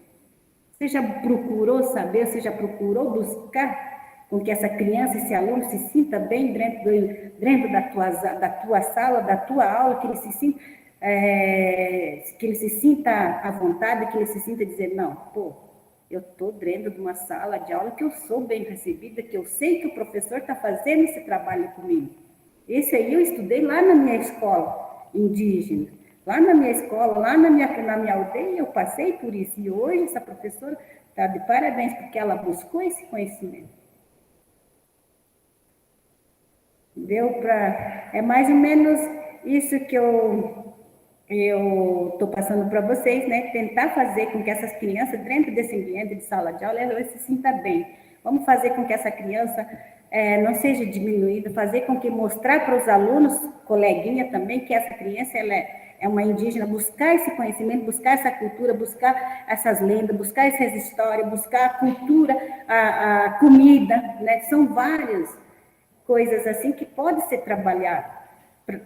Você já procurou saber, você já procurou buscar com que essa criança, esse aluno se sinta bem dentro da tua sala, da tua aula, que ele se sinta à vontade, que ele se sinta dizer, não, eu estou dentro de uma sala de aula que eu sou bem recebida, que eu sei que o professor está fazendo esse trabalho comigo. Esse aí eu estudei lá na minha escola indígena, lá na minha escola, lá na minha aldeia, eu passei por isso. E hoje essa professora está de parabéns, porque ela buscou esse conhecimento. É mais ou menos isso que eu estou passando para vocês, né? Tentar fazer com que essas crianças, dentro desse ambiente de sala de aula, elas se sintam bem. Vamos fazer com que essa criança não seja diminuída, fazer com que mostrar para os alunos, coleguinha também, que essa criança ela é uma indígena, buscar esse conhecimento, buscar essa cultura, buscar essas lendas, buscar essas histórias, buscar a cultura, a comida, né? São várias coisas assim que pode ser trabalhado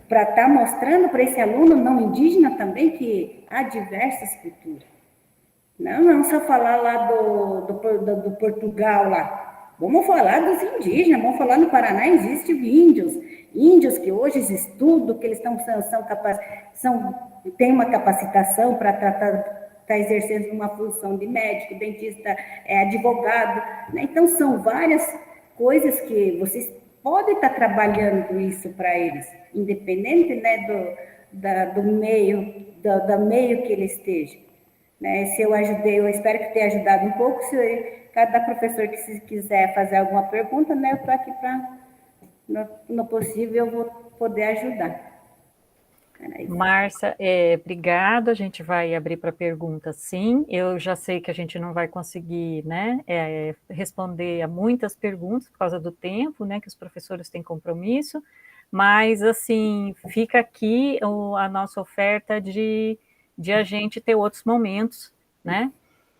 para estar mostrando para esse aluno não indígena também que há diversas culturas. Não só falar lá do Portugal lá. Vamos falar dos indígenas, vamos falar no Paraná existem índios que hoje estudam, que eles têm uma capacitação para tratar está exercendo uma função de médico, dentista, advogado, né? Então, são várias coisas que vocês podem estar trabalhando isso para eles, independente, né, do meio, do meio que ele esteja. Né? Se eu ajudei, eu espero que tenha ajudado um pouco. Se cada professor que se quiser fazer alguma pergunta, né, eu estou aqui para, no possível, eu vou poder ajudar. Márcia, obrigada. A gente vai abrir para perguntas, sim. Eu já sei que a gente não vai conseguir, né, responder a muitas perguntas por causa do tempo, né, que os professores têm compromisso, mas, assim, fica aqui a nossa oferta de a gente ter outros momentos, né?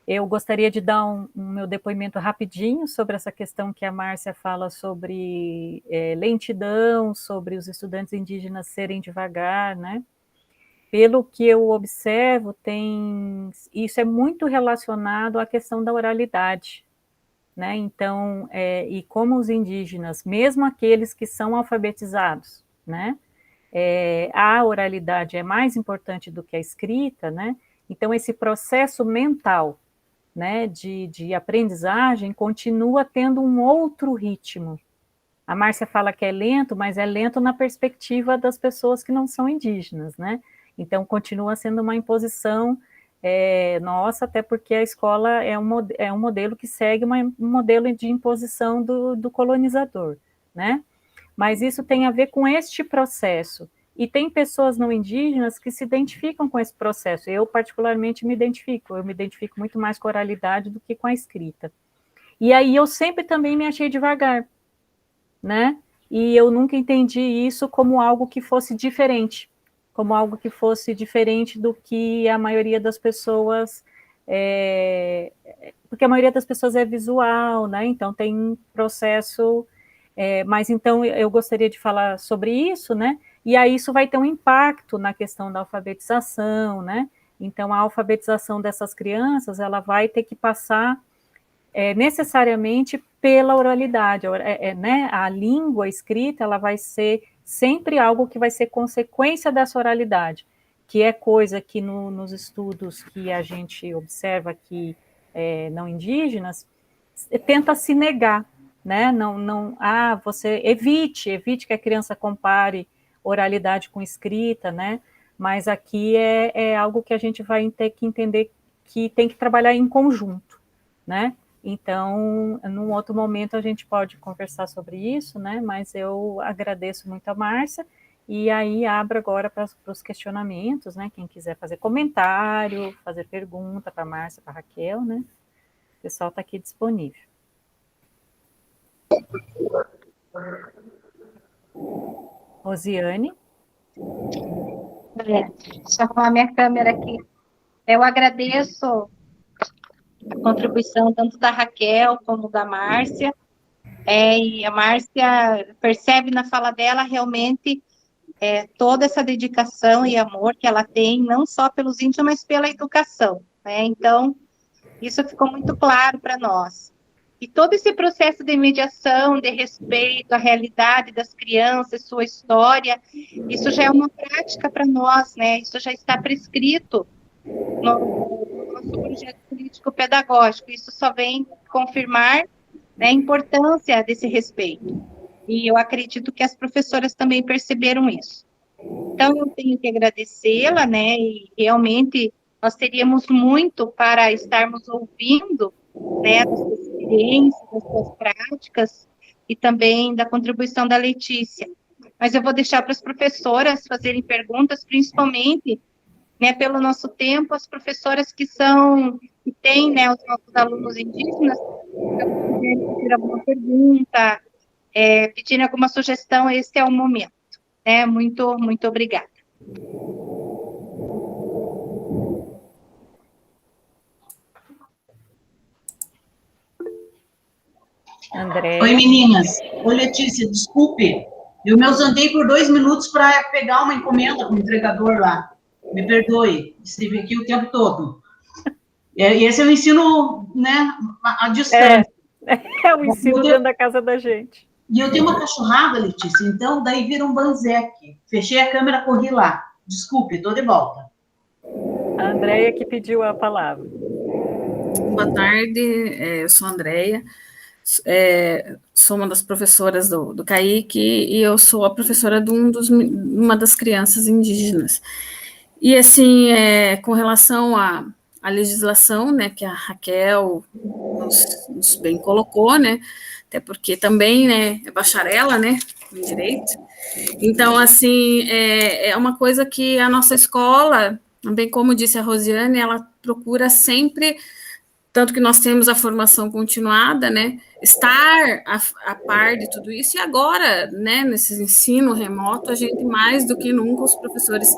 Eu gostaria de dar um meu depoimento rapidinho sobre essa questão que a Márcia fala sobre lentidão, sobre os estudantes indígenas serem devagar, né? Pelo que eu observo, isso é muito relacionado à questão da oralidade, né? Então, e como os indígenas, mesmo aqueles que são alfabetizados, né? A oralidade é mais importante do que a escrita, né? Então, esse processo mental, né, de aprendizagem continua tendo um outro ritmo. A Márcia fala que é lento, mas é lento na perspectiva das pessoas que não são indígenas, né? Então, continua sendo uma imposição nossa, até porque a escola é um modelo que segue um modelo de imposição do colonizador, né? Mas isso tem a ver com este processo. E tem pessoas não indígenas que se identificam com esse processo. Eu, particularmente, me identifico muito mais com a oralidade do que com a escrita. E aí eu sempre também me achei devagar, né? E eu nunca entendi isso como algo que fosse diferente, do que a maioria das pessoas, porque a maioria das pessoas é visual, né? Então tem um processo, mas então eu gostaria de falar sobre isso, né? E aí isso vai ter um impacto na questão da alfabetização, né? Então a alfabetização dessas crianças, ela vai ter que passar necessariamente pela oralidade, né? A língua escrita, ela vai ser sempre algo que vai ser consequência dessa oralidade, que é coisa que nos estudos que a gente observa aqui, não indígenas, tenta se negar, né? Você evite que a criança compare oralidade com escrita, né? Mas aqui é algo que a gente vai ter que entender que tem que trabalhar em conjunto, né? Então, num outro momento a gente pode conversar sobre isso, né? Mas eu agradeço muito a Márcia, e aí abro agora para os questionamentos, né? Quem quiser fazer comentário, fazer pergunta para a Márcia, para a Raquel, né? O pessoal está aqui disponível. Rosiane? Deixa eu arrumar minha câmera aqui. Eu agradeço a contribuição tanto da Raquel como da Márcia, e a Márcia percebe na fala dela realmente toda essa dedicação e amor que ela tem, não só pelos índios, mas pela educação, né? Então, isso ficou muito claro para nós. E todo esse processo de mediação, de respeito à realidade das crianças, sua história, isso já é uma prática para nós, né? Isso já está prescrito no nosso projeto político-pedagógico. Isso só vem confirmar, né, a importância desse respeito. E eu acredito que as professoras também perceberam isso. Então, eu tenho que agradecê-la, né? E realmente nós teríamos muito para estarmos ouvindo, né, das suas experiências, das suas práticas e também da contribuição da Letícia. Mas eu vou deixar para as professoras fazerem perguntas, principalmente, né, pelo nosso tempo, as professoras que têm, né, os nossos alunos indígenas, se quiserem pedir alguma pergunta, pedirem alguma sugestão, esse é o momento. Né? Muito, muito obrigada. André. Oi, meninas. Oi, Letícia, desculpe. Eu me ausentei por 2 minutos para pegar uma encomenda com o entregador lá. Me perdoe, estive aqui o tempo todo. E esse é o ensino, né, à distância. É o ensino dentro da casa da gente. E eu tenho uma cachorrada, Letícia, então daí vira um banzeque. Fechei a câmera, corri lá. Desculpe, estou de volta. A Andréia que pediu a palavra. Boa tarde, eu sou a Andréia, sou uma das professoras do CAIC e eu sou a professora de uma das crianças indígenas. E, assim, com relação à legislação, né, que a Raquel nos bem colocou, né, até porque também, né, é bacharela, né, em Direito. Então, assim, é uma coisa que a nossa escola, bem como disse a Rosiane, ela procura sempre, tanto que nós temos a formação continuada, né, estar a par de tudo isso, e agora, né, nesse ensino remoto, a gente mais do que nunca, os professores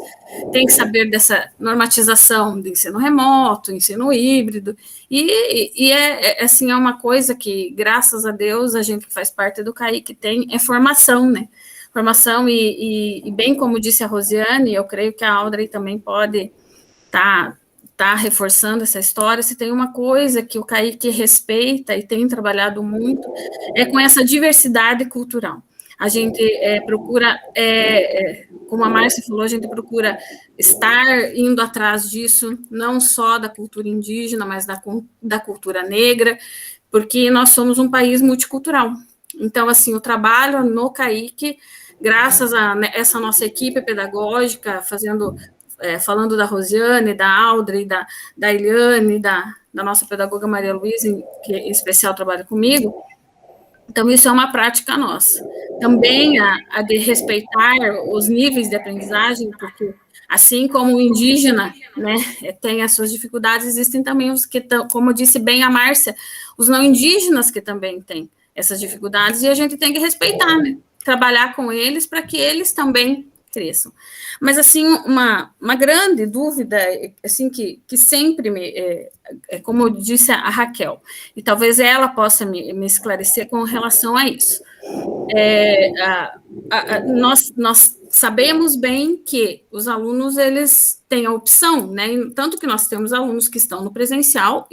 têm que saber dessa normatização do ensino remoto, ensino híbrido, e assim, é uma coisa que, graças a Deus, a gente que faz parte do CAIC tem, é formação, né, formação, e bem como disse a Rosiane, eu creio que a Audrey também pode tá reforçando essa história. Se tem uma coisa que o CAIC respeita e tem trabalhado muito, é com essa diversidade cultural. A gente procura, como a Márcia falou, a gente procura estar indo atrás disso, não só da cultura indígena, mas da cultura negra, porque nós somos um país multicultural. Então, assim, o trabalho no CAIC, graças a essa nossa equipe pedagógica, falando da Rosiane, da Audrey, da Eliane, da nossa pedagoga Maria Luísa, que em especial trabalha comigo, então isso é uma prática nossa. Também a de respeitar os níveis de aprendizagem, porque assim como o indígena, né, tem as suas dificuldades, existem também os que, como disse bem a Márcia, os não indígenas que também têm essas dificuldades, e a gente tem que respeitar, né, trabalhar com eles para que eles também cresçam. Mas, assim, uma grande dúvida, assim, que sempre como disse a Raquel, e talvez ela possa me esclarecer com relação a isso. Nós sabemos bem que os alunos, eles têm a opção, né, tanto que nós temos alunos que estão no presencial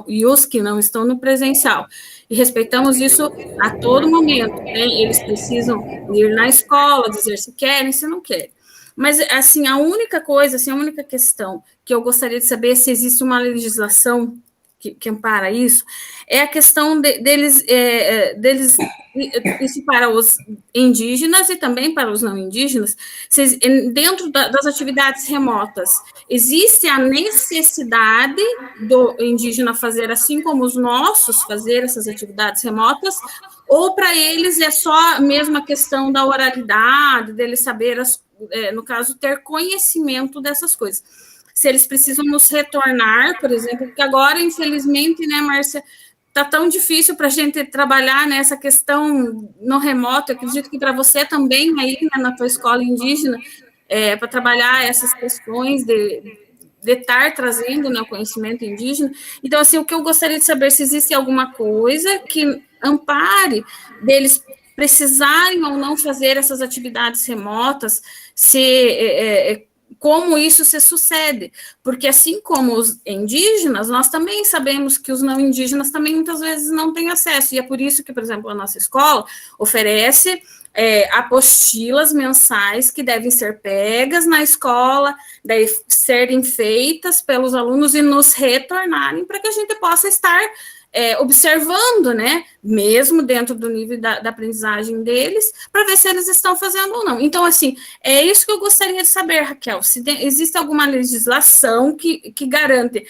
e os que não estão no presencial, e respeitamos isso a todo momento, né, eles precisam ir na escola, dizer se querem, se não querem. Mas, assim, a única coisa, assim, a única questão que eu gostaria de saber se existe uma legislação que ampara isso, é a questão deles isso para os indígenas e também para os não indígenas, dentro das atividades remotas, existe a necessidade do indígena fazer assim como os nossos fazer essas atividades remotas, ou para eles é só a mesma questão da oralidade, deles saber, no caso, ter conhecimento dessas coisas. Se eles precisam nos retornar, por exemplo, porque agora, infelizmente, né, Márcia, está tão difícil para a gente trabalhar nessa questão no remoto. Eu acredito que para você também, aí, né, na tua escola indígena, para trabalhar essas questões de estar trazendo, né, o conhecimento indígena. Então, assim, o que eu gostaria de saber, se existe alguma coisa que ampare deles precisarem ou não fazer essas atividades remotas, como isso se sucede, porque assim como os indígenas, nós também sabemos que os não indígenas também muitas vezes não têm acesso, e é por isso que, por exemplo, a nossa escola oferece apostilas mensais que devem ser pegas na escola, devem serem feitas pelos alunos e nos retornarem para que a gente possa estar observando, né, mesmo dentro do nível da aprendizagem deles, para ver se eles estão fazendo ou não. Então, assim, é isso que eu gostaria de saber, Raquel, se existe alguma legislação que garante,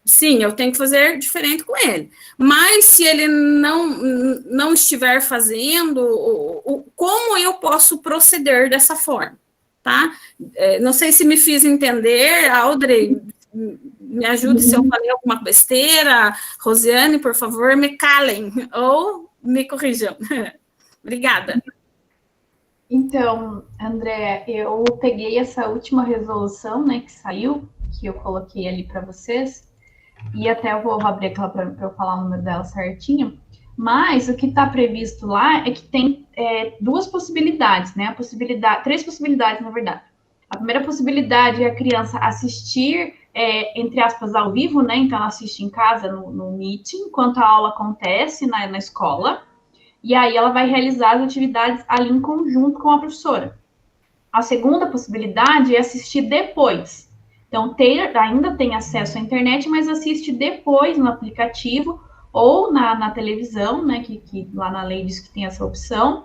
sim, eu tenho que fazer diferente com ele, mas se ele não estiver fazendo, como eu posso proceder dessa forma, tá? Não sei se me fiz entender, Audrey, me ajude se eu falei alguma besteira. Rosiane, por favor, me calem ou me corrijam. Obrigada. Então, André, eu peguei essa última resolução, né, que saiu, que eu coloquei ali para vocês, e até eu vou abrir aquela para eu falar o número dela certinho, mas o que está previsto lá é que tem duas possibilidades, né, três possibilidades, na verdade. A primeira possibilidade é a criança assistir, entre aspas, ao vivo, né? Então, ela assiste em casa, no Meeting, enquanto a aula acontece na escola. E aí, ela vai realizar as atividades ali em conjunto com a professora. A segunda possibilidade é assistir depois. Então, ainda tem acesso à internet, mas assiste depois no aplicativo ou na televisão, né, que lá na lei diz que tem essa opção,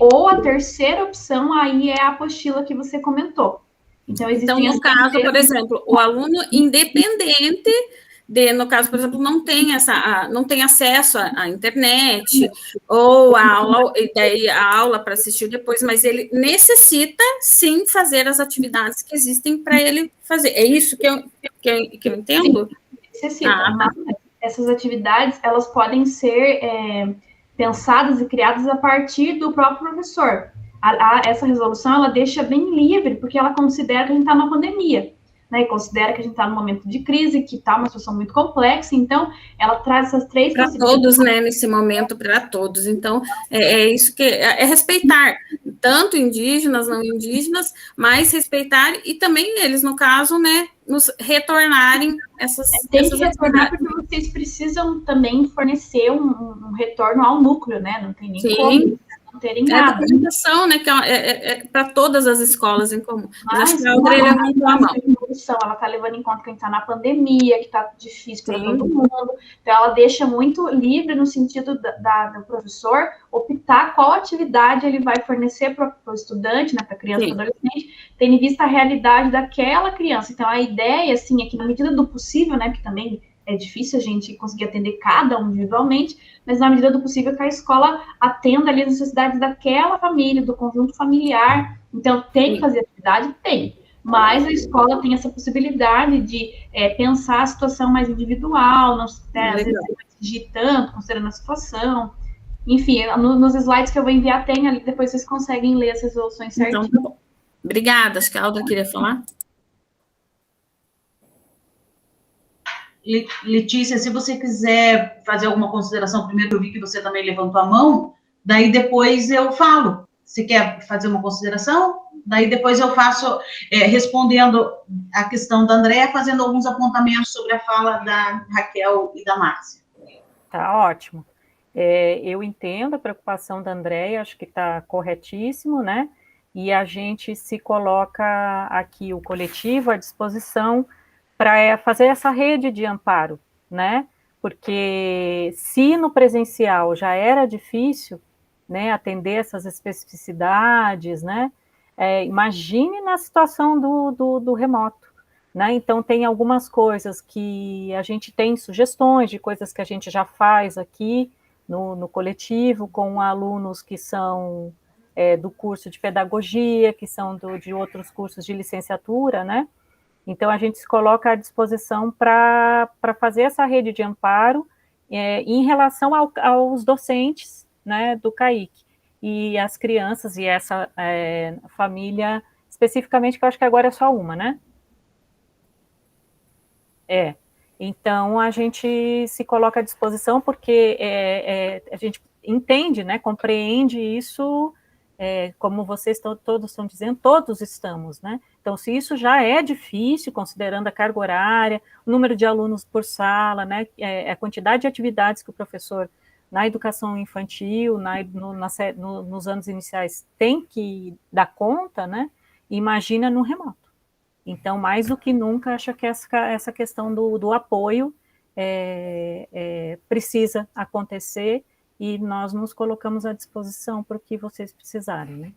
ou a terceira opção aí é a apostila que você comentou. Então, no caso, por exemplo, o aluno independente no caso, por exemplo, não tem acesso à internet, ou a aula para assistir depois, mas ele necessita, sim, fazer as atividades que existem para ele fazer. É isso que eu entendo? Sim, necessita, mas essas atividades, elas podem ser pensadas e criadas a partir do próprio professor. Essa resolução, ela deixa bem livre, porque ela considera que a gente está na pandemia, né, e considera que a gente está num momento de crise, que está uma situação muito complexa, então ela traz essas três para todos, né, nesse momento, para todos. Então, é isso que é respeitar, tanto indígenas, não indígenas, mas respeitar, e também eles, no caso, né, nos retornarem essas Tem que retornar, porque vocês precisam também fornecer um retorno ao núcleo, né, não tem nem como não terem nada. A documentação, né, que é para todas as escolas em comum. Mas acho que a Audrey levantou a mão. Ela está levando em conta que a gente está na pandemia, que está difícil para todo mundo. Então, ela deixa muito livre no sentido do professor optar qual atividade ele vai fornecer para o estudante, né, para a criança e adolescente, tendo em vista a realidade daquela criança. Então, a ideia, assim, é que na medida do possível, né, que também é difícil a gente conseguir atender cada um individualmente, mas na medida do possível que a escola atenda ali as necessidades daquela família, do conjunto familiar. Então, tem que fazer atividade? Tem. Mas a escola tem essa possibilidade de pensar a situação mais individual, não, né, às vezes não exigir tanto, considerando a situação. Enfim, nos slides que eu vou enviar tem ali, depois vocês conseguem ler as resoluções certinho. Então, tá bom. Obrigada, acho que a Audrey queria falar. Letícia, se você quiser fazer alguma consideração, primeiro eu vi que você também levantou a mão, daí depois eu falo. Você quer fazer uma consideração? Daí depois eu faço, respondendo a questão da Andréa, fazendo alguns apontamentos sobre a fala da Raquel e da Márcia. Tá ótimo. Eu entendo a preocupação da Andréa, acho que está corretíssimo, né? E a gente se coloca aqui, o coletivo, à disposição para fazer essa rede de amparo, né? Porque se no presencial já era difícil, né, atender essas especificidades, né? Imagine na situação do remoto, né? Então tem algumas coisas que a gente tem sugestões de coisas que a gente já faz aqui no coletivo, com alunos que são do curso de pedagogia, que são de outros cursos de licenciatura, né? Então, a gente se coloca à disposição para fazer essa rede de amparo em relação aos docentes, né, do CAIC, e as crianças, e essa família, especificamente, que eu acho que agora é só uma, né? Então, a gente se coloca à disposição porque a gente entende, né, compreende isso, como vocês todos estão dizendo, todos estamos, né? Então, se isso já é difícil, considerando a carga horária, o número de alunos por sala, né, a quantidade de atividades que o professor, na educação infantil, nos anos iniciais, tem que dar conta, né, imagina no remoto. Então, mais do que nunca, acho que essa questão do apoio precisa acontecer, e nós nos colocamos à disposição para o que vocês precisarem, né?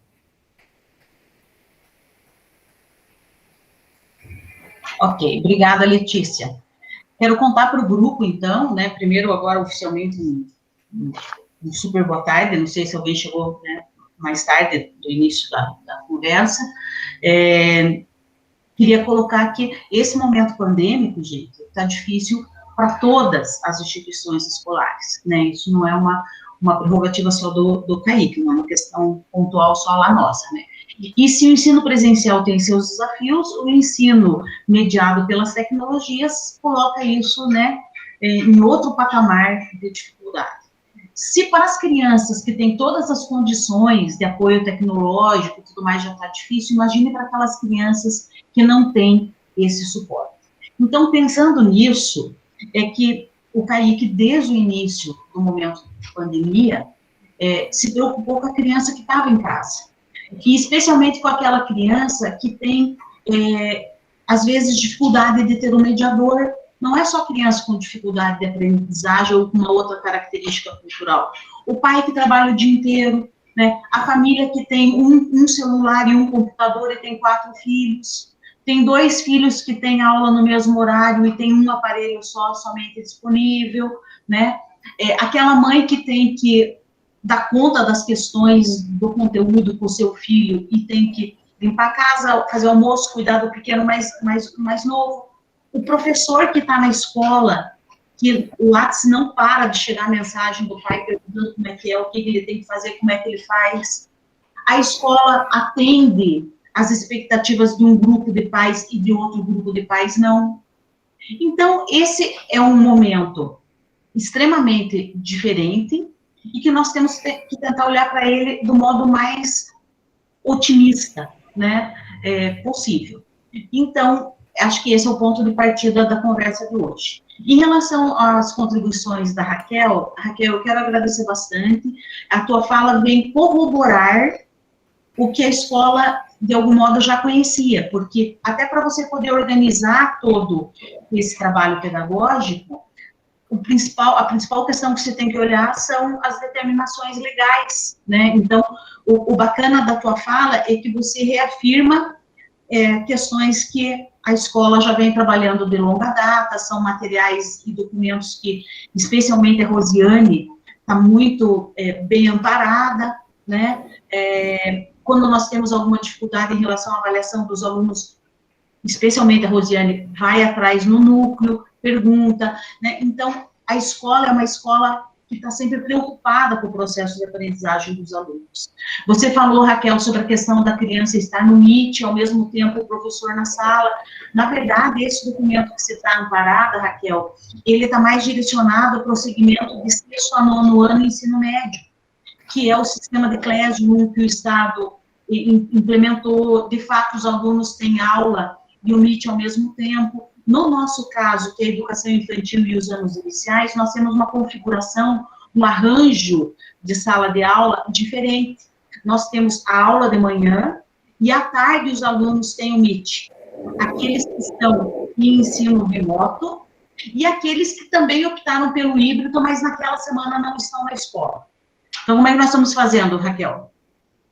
Ok, obrigada, Letícia. Quero contar para o grupo, então, né, primeiro, agora, oficialmente, um super boa tarde, não sei se alguém chegou, né, mais tarde do início da conversa. Queria colocar que esse momento pandêmico, gente, está difícil para todas as instituições escolares, né, isso não é uma prerrogativa só do CAIC, não é uma questão pontual só lá nossa, né. E se o ensino presencial tem seus desafios, o ensino mediado pelas tecnologias coloca isso, né, em outro patamar de dificuldade. Se para as crianças que têm todas as condições de apoio tecnológico e tudo mais já está difícil, imagine para aquelas crianças que não têm esse suporte. Então, pensando nisso, é que o CAIC, desde o início do momento de pandemia, se preocupou com a criança que estava em casa, e especialmente com aquela criança que tem às vezes, dificuldade de ter um mediador. Não é só criança com dificuldade de aprendizagem ou com uma outra característica cultural. O pai que trabalha o dia inteiro, né? A família que tem um celular e um computador e tem 4 filhos. Tem 2 filhos que têm aula no mesmo horário e tem um aparelho somente disponível, né? Aquela mãe que tem que dar conta das questões do conteúdo com o seu filho e tem que limpar a casa, fazer almoço, cuidar do pequeno mais novo. O professor que está na escola, que o WhatsApp não para de chegar a mensagem do pai perguntando como é que é, o que ele tem que fazer, como é que ele faz. A escola atende as expectativas de um grupo de pais e de outro grupo de pais não. Então, esse é um momento extremamente diferente e que nós temos que tentar olhar para ele do modo mais otimista, né, possível. Então, acho que esse é o ponto de partida da conversa de hoje. Em relação às contribuições da Raquel, eu quero agradecer bastante. A tua fala vem corroborar o que a escola, de algum modo, já conhecia, porque até para você poder organizar todo esse trabalho pedagógico, a principal questão que você tem que olhar são as determinações legais, né? Então, o bacana da tua fala é que você reafirma questões que a escola já vem trabalhando de longa data, são materiais e documentos que, especialmente a Rosiane, está muito bem amparada, né? Quando nós temos alguma dificuldade em relação à avaliação dos alunos, especialmente a Rosiane, vai atrás no núcleo, pergunta, né? Então, a escola é uma escola que está sempre preocupada com o processo de aprendizagem dos alunos. Você falou, Raquel, sobre a questão da criança estar no Meet, ao mesmo tempo o professor na sala. Na verdade, esse documento que você está amparada, Raquel, ele está mais direcionado para o segmento de 6º a 9º ano ensino médio, que é o sistema de Classroom que o Estado implementou. De fato, os alunos têm aula e o Meet ao mesmo tempo. No nosso caso, que é a educação infantil e os anos iniciais, nós temos uma configuração, um arranjo de sala de aula diferente. Nós temos a aula de manhã e à tarde os alunos têm o Meet. Aqueles que estão em ensino remoto e aqueles que também optaram pelo híbrido, mas naquela semana não estão na escola. Então, como é que nós estamos fazendo, Raquel?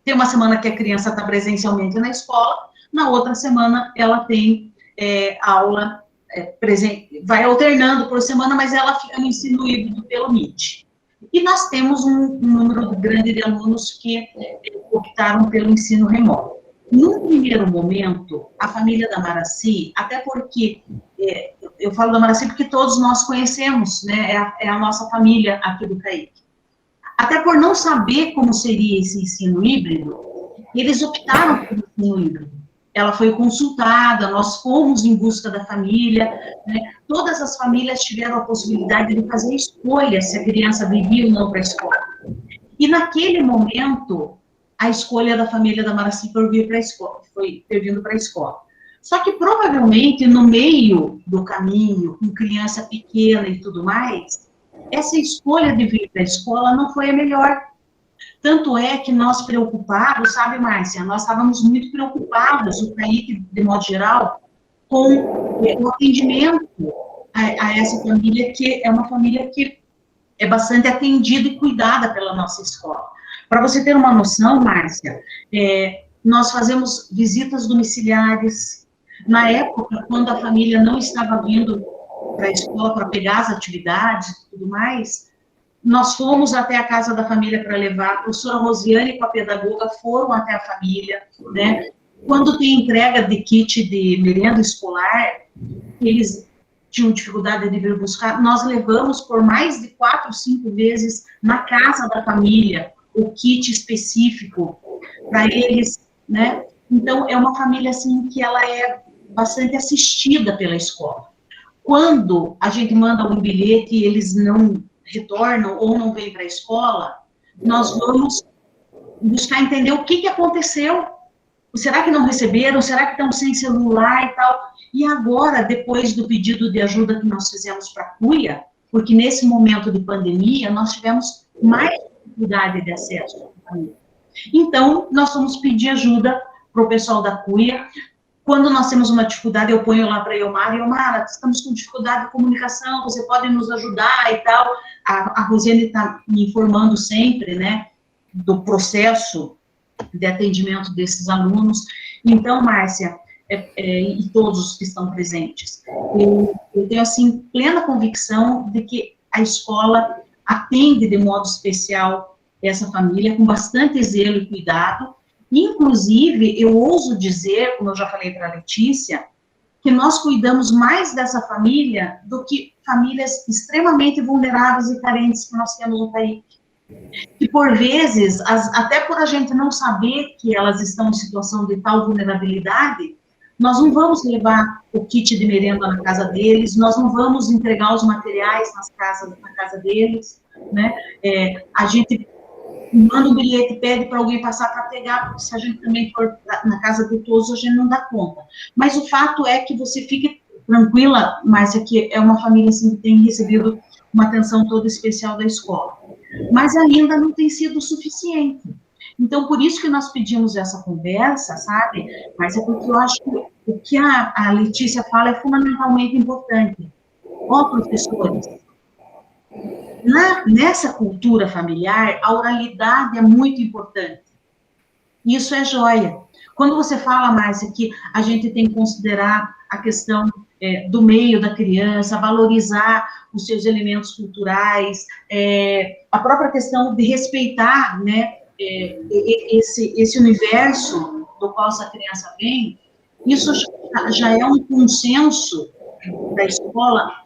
Tem uma semana que a criança está presencialmente na escola, na outra semana ela tem aula vai alternando por semana, mas ela fica no ensino híbrido pelo Meet. E nós temos um número grande de alunos que optaram pelo ensino remoto. No primeiro momento, a família da Maraci, até porque, eu falo da Maraci porque todos nós conhecemos, né, é a nossa família aqui do CAIC. Até por não saber como seria esse ensino híbrido, eles optaram pelo ensino híbrido. Ela foi consultada, nós fomos em busca da família, né? Todas as famílias tiveram a possibilidade de fazer escolha se a criança viria ou não para a escola. E naquele momento, a escolha da família da Maraci foi vir para a escola, foi ter vindo para a escola. Só que provavelmente no meio do caminho, com criança pequena e tudo mais, essa escolha de vir para a escola não foi a melhor. Tanto é que nós preocupados, sabe, Márcia, nós estávamos muito preocupados, o CAIC, de modo geral, com o atendimento a essa família, que é uma família que é bastante atendida e cuidada pela nossa escola. Para você ter uma noção, Márcia, nós fazemos visitas domiciliares. Na época, quando a família não estava vindo para a escola para pegar as atividades e tudo mais, nós fomos até a casa da família para levar, a professora Rosiane com a pedagoga foram até a família, né? Quando tem entrega de kit de merenda escolar, eles tinham dificuldade de vir buscar, nós levamos por mais de 4 ou 5 vezes na casa da família o kit específico para eles, né? Então, é uma família, assim, que ela é bastante assistida pela escola. Quando a gente manda um bilhete e eles não retornam ou não vêm para a escola, nós vamos buscar entender o que aconteceu. Será que não receberam? Será que estão sem celular e tal? E agora, depois do pedido de ajuda que nós fizemos para a CUIA, porque nesse momento de pandemia, nós tivemos mais dificuldade de acesso à família. Então, nós vamos pedir ajuda para o pessoal da CUIA. Quando nós temos uma dificuldade, eu ponho lá para a Iomara, estamos com dificuldade de comunicação, você pode nos ajudar e tal. A Rosiane está me informando sempre, né, do processo de atendimento desses alunos. Então, Márcia, e todos os que estão presentes, eu tenho, assim, plena convicção de que a escola atende de modo especial essa família, com bastante zelo e cuidado. Inclusive, eu ouso dizer, como eu já falei para a Letícia, que nós cuidamos mais dessa família do que famílias extremamente vulneráveis e carentes que nós temos no país. E, por vezes, até por a gente não saber que elas estão em situação de tal vulnerabilidade, nós não vamos levar o kit de merenda na casa deles, nós não vamos entregar os materiais na casa deles, né? A gente manda um bilhete, pede para alguém passar para pegar, porque se a gente também for na casa de todos, a gente não dá conta. Mas o fato é que você fique tranquila, Márcia, que é uma família assim, que tem recebido uma atenção toda especial da escola. Mas ainda não tem sido suficiente. Então, por isso que nós pedimos essa conversa, sabe, Márcia, porque eu acho que o que a Letícia fala é fundamentalmente importante. Ó, professores, nessa cultura familiar, a oralidade é muito importante. Isso é joia. Quando você fala, Márcia, que a gente tem que considerar a questão do meio da criança, valorizar os seus elementos culturais, a própria questão de respeitar, né, esse universo do qual essa criança vem, isso já é um consenso da escola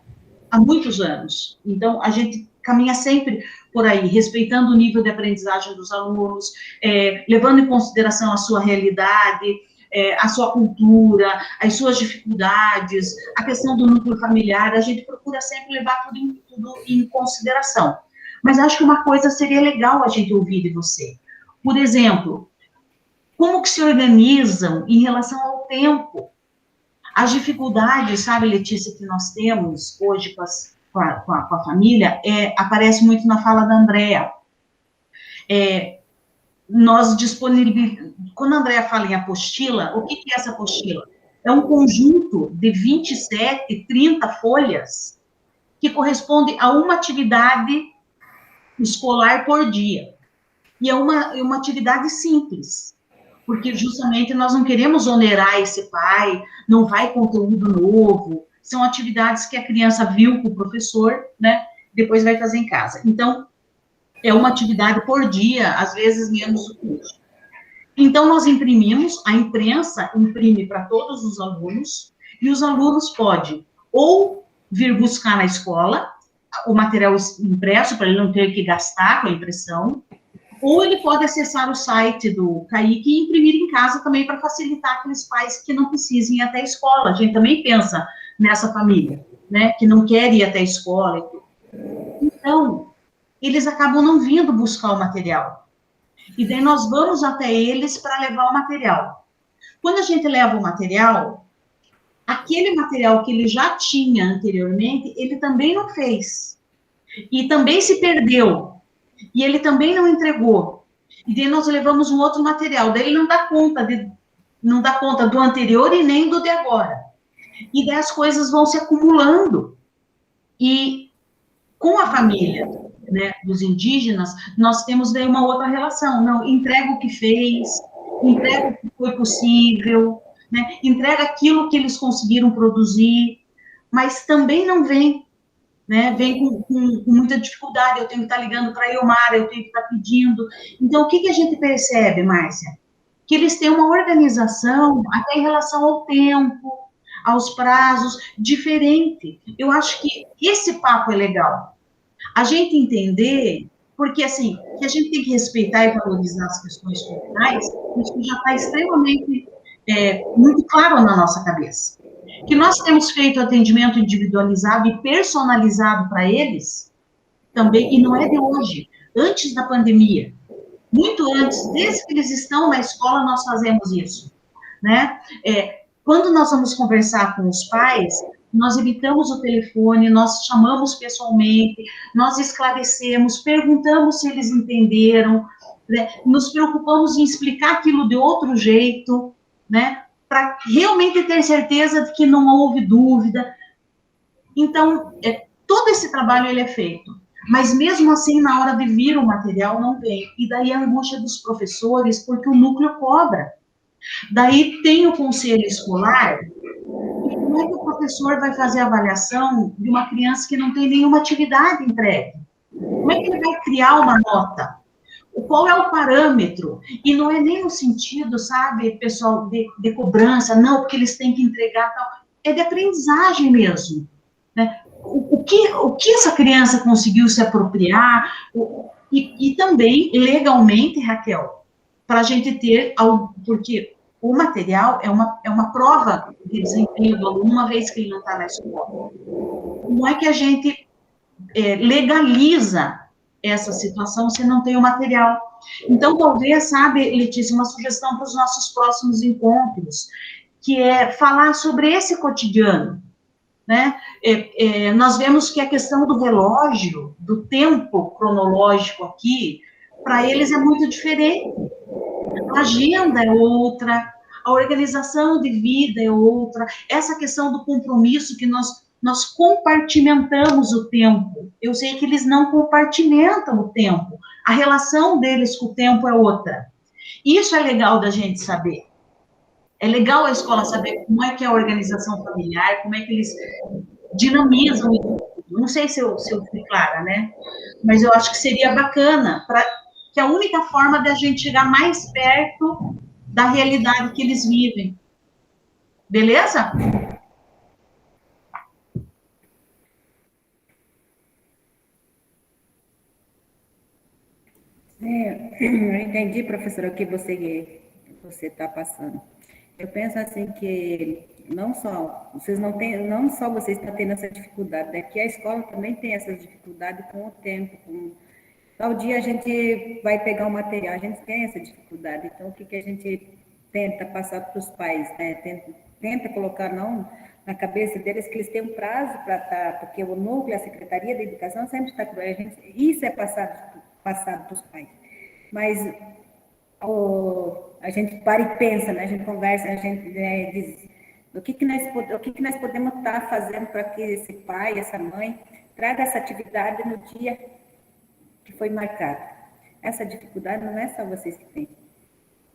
há muitos anos. Então, a gente caminha sempre por aí, respeitando o nível de aprendizagem dos alunos, levando em consideração a sua realidade, a sua cultura, as suas dificuldades, a questão do núcleo familiar, a gente procura sempre levar tudo em consideração. Mas acho que uma coisa seria legal a gente ouvir de você. Por exemplo, como que se organizam em relação ao tempo? As dificuldades, sabe, Letícia, que nós temos hoje com a família, aparece muito na fala da Andréa. Quando a Andréa fala em apostila, o que é essa apostila? É um conjunto de 27, 30 folhas que corresponde a uma atividade escolar por dia. E é uma atividade simples, porque justamente nós não queremos onerar esse pai, não vai conteúdo novo, são atividades que a criança viu com o professor, né, depois vai fazer em casa. Então, é uma atividade por dia, às vezes menos do que isso. Então, nós imprimimos, a imprensa imprime para todos os alunos, e os alunos podem ou vir buscar na escola o material impresso, para ele não ter que gastar com a impressão, ou ele pode acessar o site do CAIC e imprimir em casa também para facilitar aqueles pais que não precisem ir até a escola. A gente também pensa nessa família, né, que não quer ir até a escola. Então, eles acabam não vindo buscar o material. E daí nós vamos até eles para levar o material. Quando a gente leva o material, aquele material que ele já tinha anteriormente, ele também não fez. E também se perdeu. E ele também não entregou. E daí nós levamos um outro material. Daí ele não dá conta do anterior e nem do de agora. E daí as coisas vão se acumulando. E com a família, né, dos indígenas, nós temos daí uma outra relação. Não, entrega o que fez, entrega o que foi possível, né, entrega aquilo que eles conseguiram produzir, mas também não vem, né, vem com muita dificuldade. Eu tenho que estar ligando para a Iomara, eu tenho que estar pedindo. Então, o que a gente percebe, Márcia? Que eles têm uma organização até em relação ao tempo, aos prazos, diferente. Eu acho que esse papo é legal. A gente entender, porque, assim, que a gente tem que respeitar e valorizar as questões culturais, isso já está extremamente muito claro na nossa cabeça. Que nós temos feito atendimento individualizado e personalizado para eles, também, e não é de hoje, antes da pandemia, muito antes, desde que eles estão na escola, nós fazemos isso, né? Quando nós vamos conversar com os pais, nós evitamos o telefone, nós chamamos pessoalmente, nós esclarecemos, perguntamos se eles entenderam, né? Nos preocupamos em explicar aquilo de outro jeito, né? para realmente ter certeza de que não houve dúvida. Então, todo esse trabalho ele é feito. Mas mesmo assim, na hora de vir o material, não vem. E daí a angústia dos professores, porque o núcleo cobra. Daí tem o conselho escolar, e como é que o professor vai fazer a avaliação de uma criança que não tem nenhuma atividade entregue? Como é que ele vai criar uma nota? Qual é o parâmetro? E não é nem no sentido, sabe, pessoal, de cobrança, não, porque eles têm que entregar tal. É de aprendizagem mesmo, né? O que essa criança conseguiu se apropriar, e também, legalmente, Raquel, para a gente ter, porque o material é uma prova de desempenho do aluno uma vez que ele não está na escola. Como é que a gente legaliza essa situação se não tem o material? Então, talvez, sabe, Letícia, uma sugestão para os nossos próximos encontros, que é falar sobre esse cotidiano, né? Nós vemos que a questão do relógio, do tempo cronológico aqui, para eles é muito diferente. A agenda é outra, a organização de vida é outra, essa questão do compromisso que nós compartimentamos o tempo. Eu sei que eles não compartimentam o tempo, a relação deles com o tempo é outra. Isso é legal da gente saber. É legal a escola saber como é que é a organização familiar, como é que eles dinamizam isso. Não sei se eu fui clara, né? Mas eu acho que seria bacana, que a única forma de a gente chegar mais perto da realidade que eles vivem. Beleza? Eu entendi, professora, o que você está passando. Eu penso assim que não só vocês estão tendo essa dificuldade, né? Que a escola também tem essa dificuldade com o tempo. Tal dia a gente vai pegar o material, a gente tem essa dificuldade. Então, o que a gente tenta passar para os pais, né? Tenta colocar não na cabeça deles que eles têm um prazo para estar, porque o núcleo, a Secretaria da Educação sempre está com a gente. Isso é passado para os pais. Mas a gente para e pensa, né? A gente conversa, a gente diz o que nós podemos estar fazendo para que esse pai, essa mãe, traga essa atividade no dia que foi marcado. Essa dificuldade não é só vocês que têm.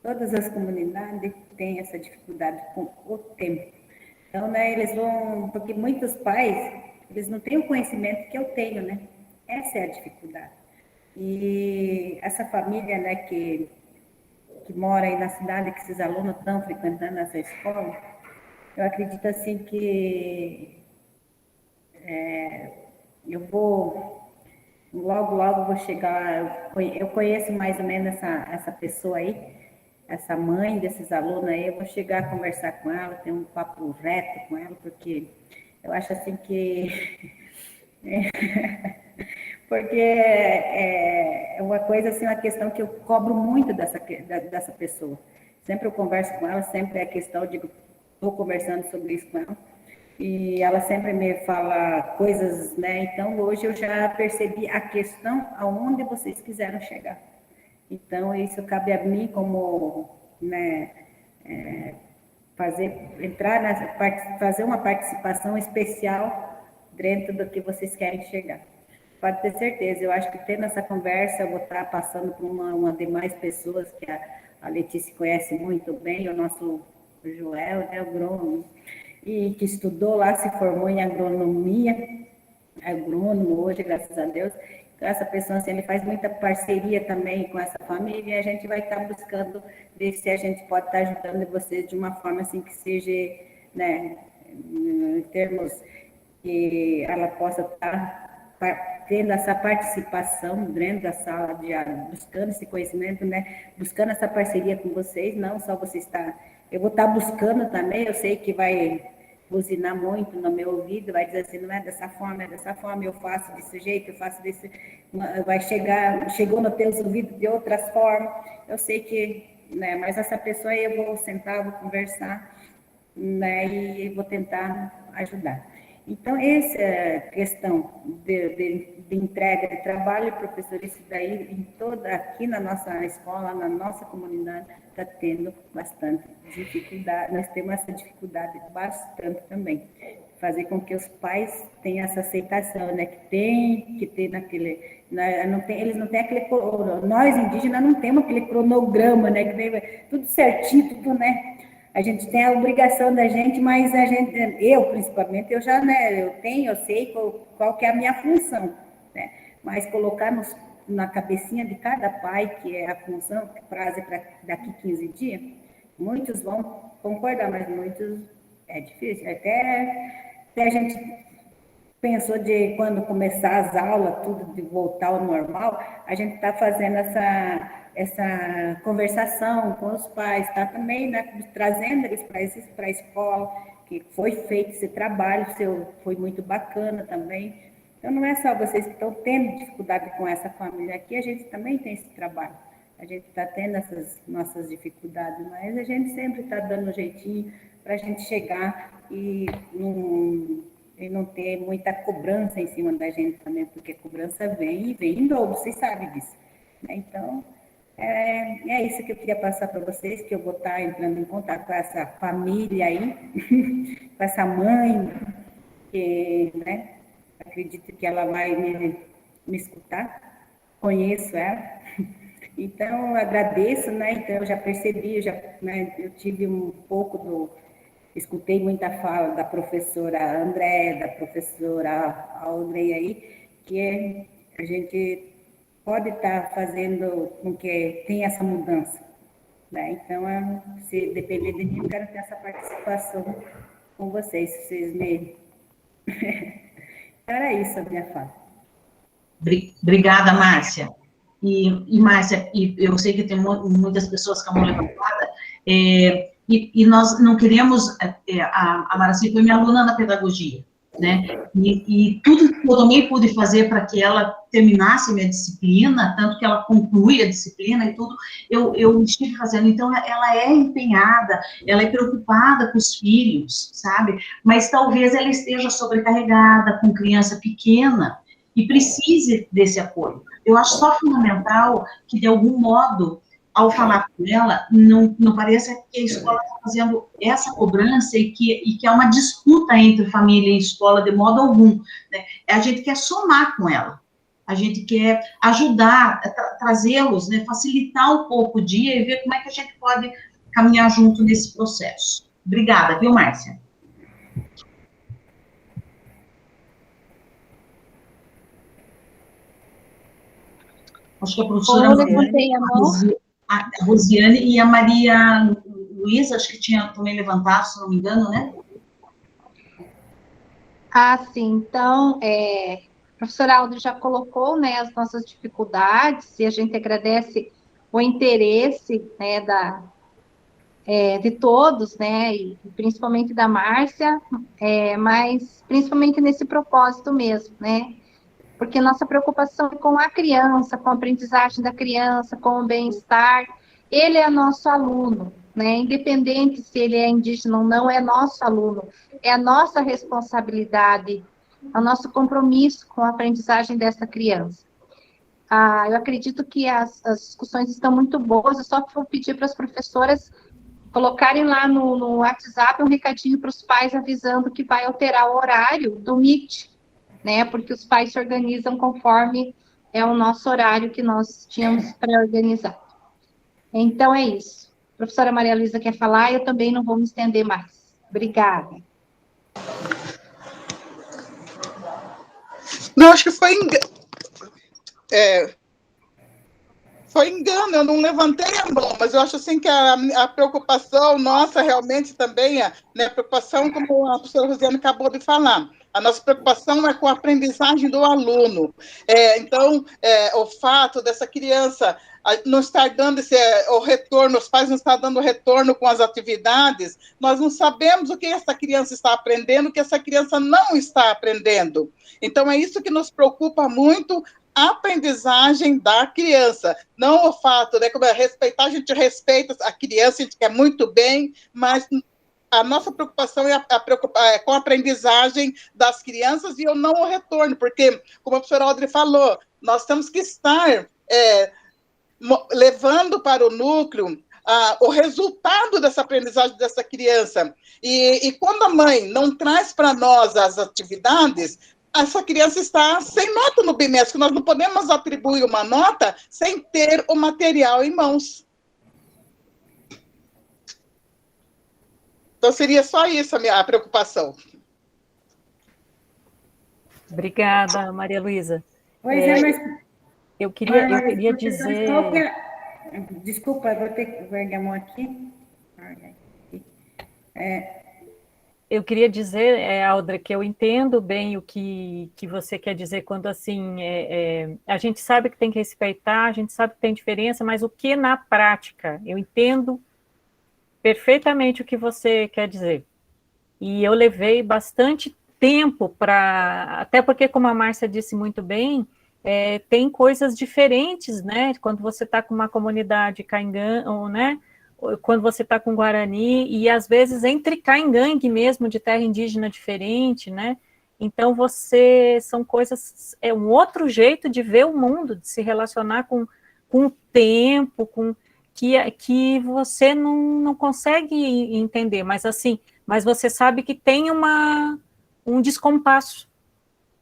Todas as comunidades têm essa dificuldade com o tempo. Então, né, eles vão... Porque muitos pais, eles não têm o conhecimento que eu tenho, né? Essa é a dificuldade. E essa família, né, que mora aí na cidade, que esses alunos estão frequentando essa escola, eu acredito, assim, que eu vou... Logo vou chegar... Eu conheço mais ou menos essa pessoa aí, essa mãe desses alunos aí, eu vou chegar a conversar com ela, ter um papo reto com ela, porque eu acho assim que... porque é uma coisa, assim, uma questão que eu cobro muito dessa pessoa. Sempre eu converso com ela, sempre é questão, eu digo, estou conversando sobre isso com ela, e ela sempre me fala coisas, né? Então, hoje eu já percebi a questão aonde vocês quiseram chegar. Então, isso cabe a mim como, né, fazer uma participação especial dentro do que vocês querem chegar. Pode ter certeza, eu acho que tendo essa conversa, eu vou estar passando por uma demais pessoas que a Letícia conhece muito bem, o nosso Joel, né, agrônomo, e que estudou lá, se formou em agronomia, agrônomo hoje, graças a Deus. Então, essa pessoa, assim, ele faz muita parceria também com essa família, e a gente vai estar buscando ver se a gente pode estar ajudando vocês de uma forma, assim, que seja, né, em termos que ela possa estar tendo essa participação dentro da sala de aula, buscando esse conhecimento, né, buscando essa parceria com vocês, não só você estar... Eu vou estar buscando também, eu sei que vai buzinar muito no meu ouvido, vai dizer assim, não é dessa forma, eu faço desse jeito, eu faço desse... Chegou nos teus ouvidos de outras formas, eu sei que, né, mas essa pessoa aí eu vou sentar, vou conversar, né, e vou tentar ajudar. Então, essa questão de entrega de trabalho, professor, isso daí aqui na nossa escola, na nossa comunidade, está tendo bastante dificuldade. Nós temos essa dificuldade bastante também. Fazer com que os pais tenham essa aceitação, né? Que tem que ter naquele... eles não têm aquele... Nós, indígenas, não temos aquele cronograma, né? Que tem tudo certinho, tudo, né? A gente tem a obrigação da gente, mas eu principalmente, eu já, né, eu sei qual que é a minha função, né? Mas colocar na cabecinha de cada pai, que é a função, que prazo para daqui 15 dias, muitos vão concordar, mas muitos é difícil. Até a gente pensou de quando começar as aulas, tudo de voltar ao normal, a gente está fazendo essa conversação com os pais, está também, né, trazendo eles para a escola, que foi feito esse trabalho, foi muito bacana também. Então, não é só vocês que estão tendo dificuldade com essa família aqui, a gente também tem esse trabalho. A gente está tendo essas nossas dificuldades, mas a gente sempre está dando um jeitinho para a gente chegar e não ter muita cobrança em cima da gente também, porque a cobrança vem em dobro, vocês sabem disso. Então, é isso que eu queria passar para vocês, que eu vou estar entrando em contato com essa família aí, com essa mãe, que, né, acredito que ela vai me escutar, conheço ela. Então, eu agradeço, né? Então, eu já percebi, né, eu tive um pouco escutei muita fala da professora André, da professora Audrey aí, que a gente pode estar fazendo com que tenha essa mudança, né? Então, se depender de mim, eu quero ter essa participação com vocês, se vocês me... Então, era isso a minha fala. Obrigada, Márcia. E Márcia, eu sei que tem muitas pessoas que a mão levantada, e nós não queremos... a Maraci foi minha aluna na pedagogia, né? E tudo que eu também pude fazer para que ela terminasse minha disciplina, tanto que ela conclui a disciplina e tudo, eu estive fazendo. Então, ela é empenhada, ela é preocupada com os filhos, sabe? Mas talvez ela esteja sobrecarregada com criança pequena e precise desse apoio. Eu acho só fundamental que, de algum modo, ao falar com ela, não pareça que a escola está fazendo essa cobrança e que é uma disputa entre família e escola, de modo algum, né? A gente quer somar com ela, a gente quer ajudar, trazê-los, né, facilitar um pouco o dia e ver como é que a gente pode caminhar junto nesse processo. Obrigada, viu, Márcia? Acho que a professora... Eu levantei a mão. A Rosiane e a Maria Luísa, acho que tinha também levantado, se não me engano, né? Ah, sim. Então, a professora Aldo já colocou, né, as nossas dificuldades, e a gente agradece o interesse, né, de todos, né, e principalmente da Márcia, mas principalmente nesse propósito mesmo, né? Porque nossa preocupação é com a criança, com a aprendizagem da criança, com o bem-estar. Ele é nosso aluno, né? Independente se ele é indígena ou não, é nosso aluno. É a nossa responsabilidade, é o nosso compromisso com a aprendizagem dessa criança. Eu acredito que as discussões estão muito boas, eu só vou pedir para as professoras colocarem lá no WhatsApp um recadinho para os pais avisando que vai alterar o horário do Meet, né, porque os pais se organizam conforme é o nosso horário que nós tínhamos pré-organizado. Então, é isso. A professora Maria Luísa quer falar, eu também não vou me estender mais. Obrigada. Não, acho que foi engano, eu não levantei a mão, mas eu acho assim que a preocupação nossa realmente também é, né, preocupação, como a professora Rosiane acabou de falar, a nossa preocupação é com a aprendizagem do aluno. Então, o fato dessa criança não estar dando o retorno, os pais não estão dando retorno com as atividades, nós não sabemos o que essa criança está aprendendo, o que essa criança não está aprendendo. Então, é isso que nos preocupa muito, a aprendizagem da criança, não o fato, né, como respeitar, a gente respeita a criança, a gente quer muito bem, mas a nossa preocupação é com a aprendizagem das crianças e eu não o retorno, porque, como a professora Audrey falou, nós temos que estar levando para o núcleo o resultado dessa aprendizagem dessa criança. E quando a mãe não traz para nós as atividades, essa criança está sem nota no bimestre, nós não podemos atribuir uma nota sem ter o material em mãos. Então, seria só isso a minha preocupação. Obrigada, Maria Luísa. Pois mas... Eu queria dizer... Desculpa, eu vou ter que erguer a mão aqui. Eu queria dizer, Audrey, que eu entendo bem o que você quer dizer quando, assim, a gente sabe que tem que respeitar, a gente sabe que tem diferença, mas o que na prática? Eu entendo perfeitamente o que você quer dizer. E eu levei bastante tempo para... Até porque, como a Márcia disse muito bem, tem coisas diferentes, né? Quando você está com uma comunidade caingangue, né? Quando você está com Guarani, e às vezes entre caingangue mesmo, de terra indígena diferente, né? Então, são coisas... É um outro jeito de ver o mundo, de se relacionar com o tempo, que você não consegue entender, mas você sabe que tem um descompasso,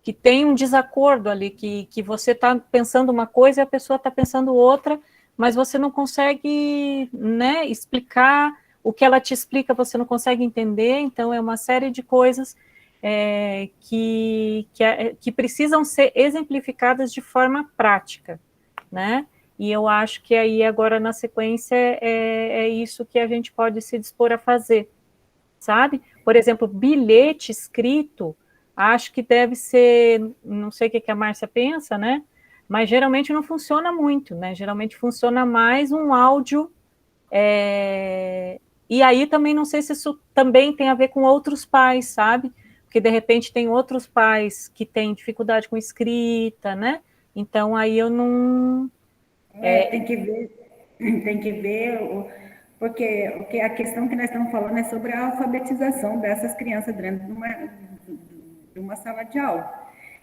que tem um desacordo ali, que você está pensando uma coisa e a pessoa está pensando outra, mas você não consegue, né, explicar, o que ela te explica você não consegue entender, então é uma série de coisas que precisam ser exemplificadas de forma prática, né? E eu acho que aí, agora, na sequência, é isso que a gente pode se dispor a fazer, sabe? Por exemplo, bilhete escrito, acho que deve ser, não sei o que a Márcia pensa, né? Mas geralmente não funciona muito, né? Geralmente funciona mais um áudio, e aí também não sei se isso também tem a ver com outros pais, sabe? Porque, de repente, tem outros pais que têm dificuldade com escrita, né? Então, aí eu não... Tem que ver, porque a questão que nós estamos falando é sobre a alfabetização dessas crianças dentro de uma sala de aula.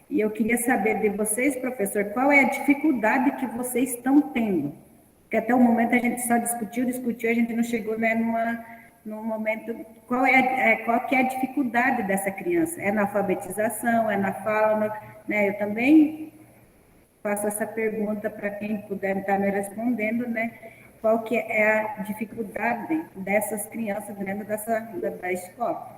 E eu queria saber de vocês, professor, qual é a dificuldade que vocês estão tendo? Porque até o momento a gente só discutiu, a gente não chegou, né, num momento... Qual que é a dificuldade dessa criança? É na alfabetização, é na fala, né? Eu também faço essa pergunta para quem puder estar me respondendo, né? Qual que é a dificuldade dessas crianças dentro da escola?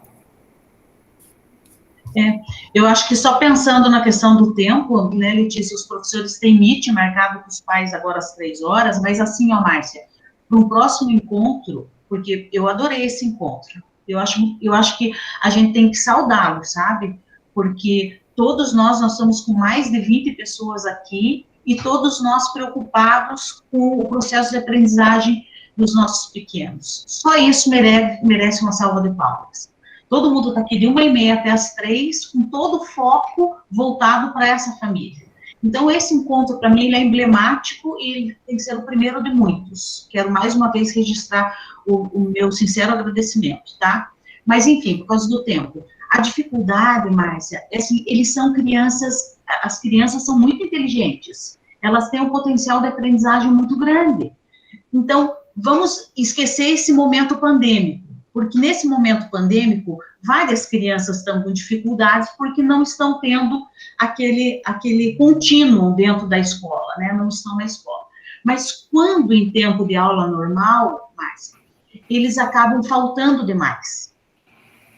Eu acho que só pensando na questão do tempo, né, Letícia, os professores têm MIT marcado com os pais agora às 3h, mas assim, ó, Márcia, para um próximo encontro, porque eu adorei esse encontro, eu acho que a gente tem que saudá-lo, sabe? Porque todos nós somos com mais de 20 pessoas aqui, e todos nós preocupados com o processo de aprendizagem dos nossos pequenos. Só isso merece uma salva de palmas. Todo mundo está aqui de 1h30 até as 3h, com todo o foco voltado para essa família. Então, esse encontro, para mim, ele é emblemático e ele tem que ser o primeiro de muitos. Quero, mais uma vez, registrar o meu sincero agradecimento, tá? Mas, enfim, por causa do tempo. A dificuldade, Márcia, é assim, as crianças são muito inteligentes. Elas têm um potencial de aprendizagem muito grande. Então, vamos esquecer esse momento pandêmico. Porque nesse momento pandêmico, várias crianças estão com dificuldades porque não estão tendo aquele contínuo dentro da escola, né? Não estão na escola. Mas quando em tempo de aula normal, Márcia, eles acabam faltando demais.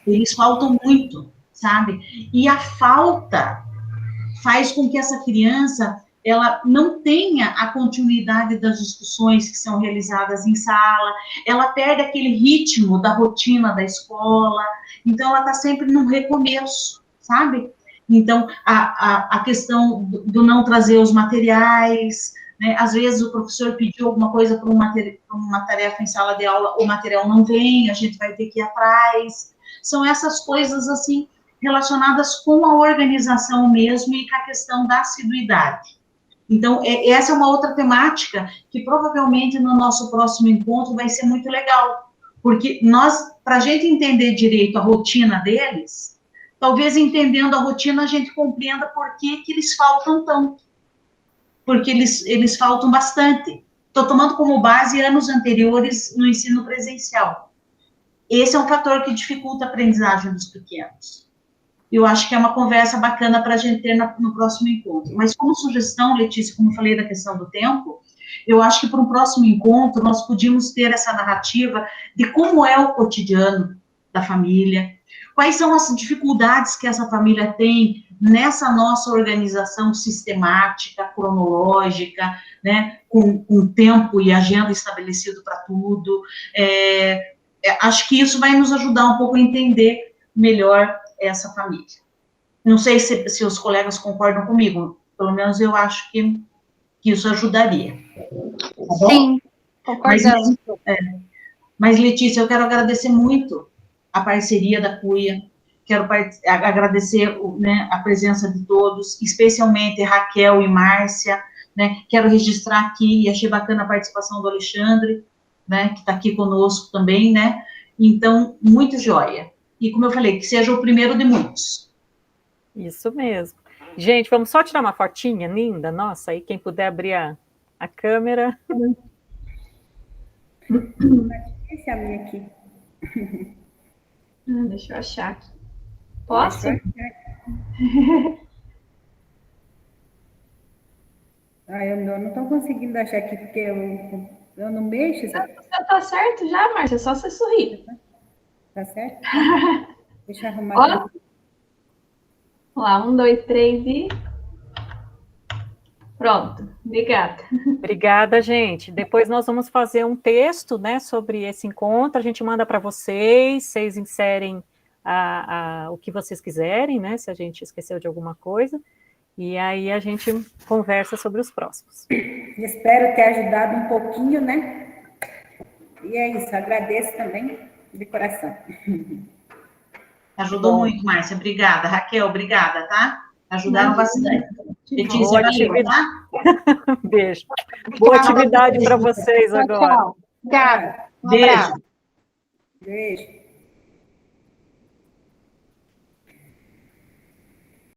Eles faltam muito, sabe? E a falta faz com que essa criança ela não tenha a continuidade das discussões que são realizadas em sala, ela perde aquele ritmo da rotina da escola, então ela está sempre num recomeço, sabe? Então, a questão do não trazer os materiais, né? Às vezes o professor pediu alguma coisa para uma tarefa em sala de aula, o material não vem, a gente vai ter que ir atrás. São essas coisas, assim, relacionadas com a organização mesmo e com a questão da assiduidade. Então, essa é uma outra temática que provavelmente no nosso próximo encontro vai ser muito legal, porque nós para a gente entender direito a rotina deles, talvez entendendo a rotina a gente compreenda por que eles faltam tanto. Porque eles faltam bastante. Estou tomando como base anos anteriores no ensino presencial. Esse é um fator que dificulta a aprendizagem dos pequenos. Eu acho que é uma conversa bacana para a gente ter no próximo encontro. Mas como sugestão, Letícia, como eu falei da questão do tempo, eu acho que para um próximo encontro nós podíamos ter essa narrativa de como é o cotidiano da família, quais são as dificuldades que essa família tem nessa nossa organização sistemática, cronológica, né, com tempo e agenda estabelecido para tudo. Acho que isso vai nos ajudar um pouco a entender melhor essa família. Não sei se os colegas concordam comigo, pelo menos eu acho que isso ajudaria. Tá bom? Sim, concordamos. Mas, Letícia, eu quero agradecer muito a parceria da CUIA, quero agradecer, né, a presença de todos, especialmente Raquel e Márcia, né, quero registrar aqui, e achei bacana a participação do Alexandre, né, que está aqui conosco também, né, então, muito joia. E, como eu falei, que seja o primeiro de muitos. Isso mesmo. Gente, vamos só tirar uma fotinha linda, nossa, aí quem puder abrir a câmera. Esse é a minha aqui. Deixa eu achar aqui. Posso? Eu não estou conseguindo achar aqui, porque eu não mexo. Você tá certo já, Márcia, é só você sorrir. Tá certo? Deixa eu arrumar Olha. aqui. Vamos lá, 1, 2, 3 e... Pronto, obrigada. Obrigada, gente. Depois nós vamos fazer um texto, né, sobre esse encontro, a gente manda para vocês inserem o que vocês quiserem, né, se a gente esqueceu de alguma coisa, e aí a gente conversa sobre os próximos. Espero ter ajudado um pouquinho, né? E é isso, agradeço também de coração. Ajudou muito, Márcia, obrigada. Raquel, obrigada, tá? Ajudaram bastante. Letícia, valeu, tá? Beijo. Boa atividade para vocês agora. Tchau. Obrigada. Beijo. Beijo.